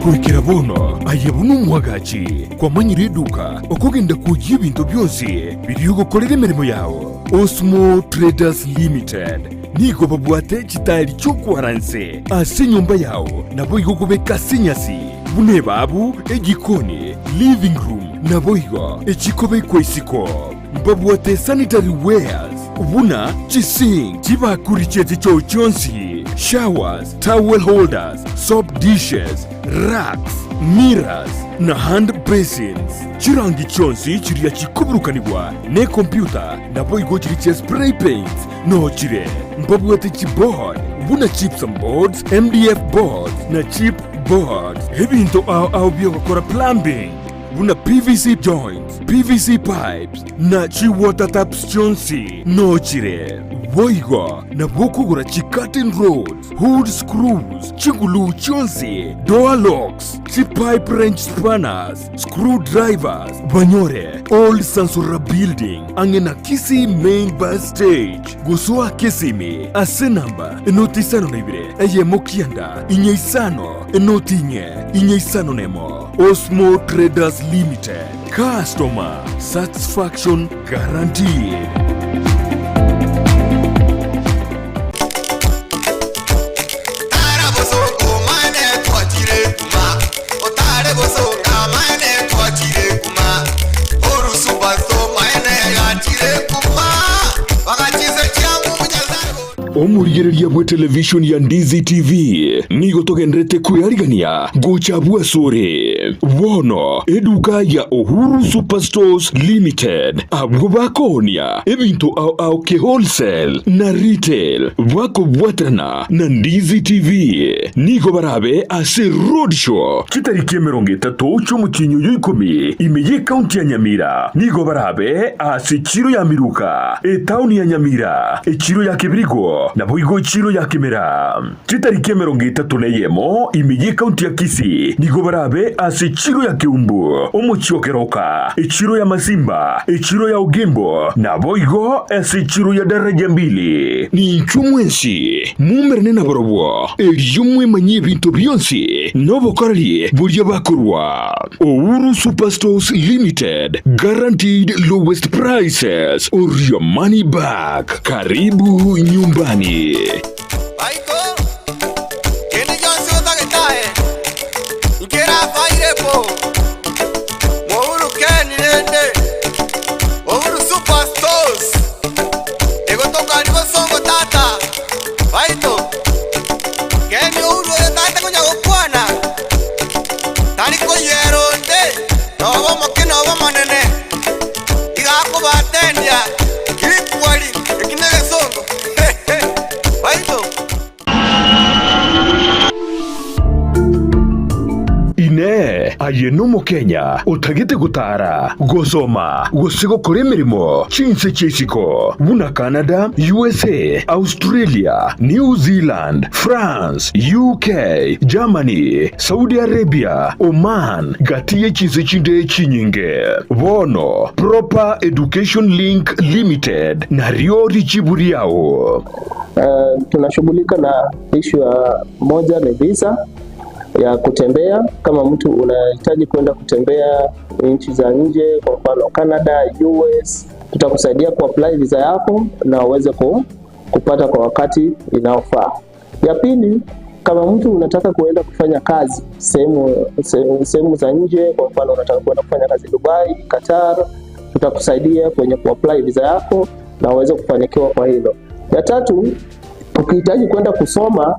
kurikira bono ayebunu mwagachi kwa manyiri eduka okugenda kujya ibintu byose biriyo gukorera imirimo yawo Osmo Traders Limited nigo babwate kitali cyo kwaranse ase nyumba yawo nabo igogobeka sinyasi bune babu egikoni living room nabo igo ekikobe kwesiko babwate sanitary wares buna chising kibakurichete cyo cyonsi showers towel holders soap dishes racks mirrors na hand basins chirangi chonsi chiriya chikuburukanibwa ne computer nabo igokiriche spray paints no chire mbabwate chipboard buna chips and boards MDF boards na chip boards ebinto au byo gukora plumbing buna PVC joints PVC pipes na chi water taps chonsi no chire boigo na bokugura chi curtain rods hood screws chingulu chonsi door locks chi pipe wrench spanners screwdrivers banyore old Sansura building angena Kisii main bus stage gusua Kisimi ase namba enotisano nebire eye mokianda inyeisano enotinye inyeisano nemo Osmo Traders Limited customer satisfaction guaranteed. Otare boso omurigereria bwe television ya Ndizi TV nigo tugendrete kwirigania guchabua sore wono eduka ya Uhuru Superstores Limited abwo bakonia ebintu au ke wholesale na retail wako bwatrana na Ndizi TV nigo barabe ase roadshow kitariki 30 cy'umukinyo y'ikumi imeye county ya Nyamira nigo barabe ase chiro ya Miruka town ya Nyamira chiro ya Kibirigo na boigo chiro ya Kimera kitariki 31 imeye county ya Kisii nigo barabe ase chiro ya Kiumbu omuchiokeroka chiro ya Masimba chiro ya Ugembo na boigo ase chiro ya daraja mbili ni chumwensi mumerne na borobwo eryumwe manye bintu byonsi nobokorali burya bakurwa Uhuru Superstores Limited guaranteed lowest prices or your money back. Karibu nyumbani. Aiko, kene jonsi utagetae, ikera fairepo, Uhuru Keni nende, Uhuru Superstores, ego toka nigo songo tata, Aito, Keni Uhuru tata kunya ukwana, tani kuyeronde, na wama kena wama nene, iga ako batendia, kikuwali, ekinege songo, Aito. Ine ayeno mu Kenya utagete gutara gosoma gosigo kore mirimo chinse chesiko buna Canada, USA, Australia, New Zealand, France, UK, Germany, Saudi Arabia, Oman gatiye chinse chinde chinyinge bono Proper Education Link Limited na riori chiburi yao. Tunashughulika na issue ya moja ni visa ya kutembea. Kama mtu unahitaji kwenda kutembea nchi za nje, kwa mfano Canada, US, tutakusaidia kuapply visa yako na uweze kupata kwa wakati inaofaa. Ya pili, kama mtu unataka kuenda kufanya kazi sehemu za nje, kwa mfano unataka kwenda kufanya kazi Dubai, Qatar, tutakusaidia kwenye kuapply visa yako na uweze kufanikiwa kwa hilo. Ya tatu, ukihitaji kwenda kusoma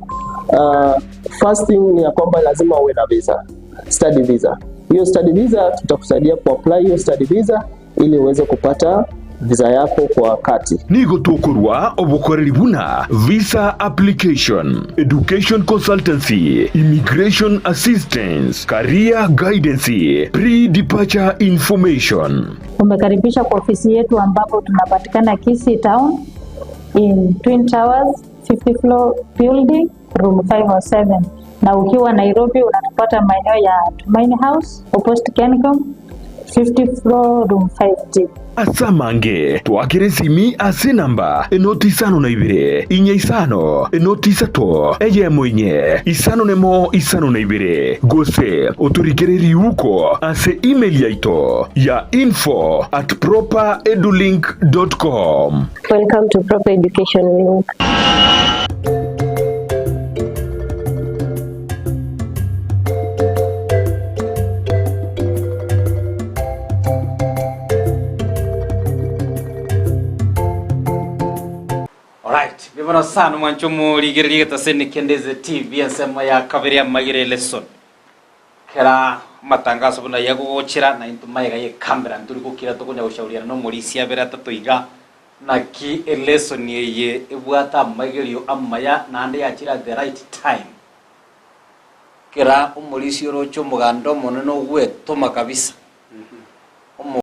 first thing ni ya kwamba lazima uwe na visa, study visa. Hiyo study visa tutakusaidia kuapply hiyo study visa ili uweze kupata visa yako kwa wakati. Nigo tokurwa obukoreri buna visa application, education consultancy, immigration assistance, career guidance, pre-departure information. Umekaribisha kwa ofisi yetu ambapo tunapatikana Kisii town in Twin Towers 50 floor building room 507, na ukiwa Nairobi unatupata maeneo ya Tumaini House opposite Kencom 50 floor room 5G. Asamange twakiresimi ase namba enoti isano na ibire inye isano enoti isato eye mwenye isano nemo isano na ibire gose oturikireri uko ase email yaito ya info@properedulink.com. Welcome to Proper Education Link. Alright, bibona sana mwancho murigererie taseni Kendeze TV ansema ya kaveria magire lesson. Kera matangazo buna yago gochira na intumaye gaye kamera nduri kukira to kunya ushauriana no murisia bera tatoiga na ki lesson yeye ebwata magirio amaya na ande yachira the right time. Kera umurisio rocho mugando moneno gwe toma kabisa.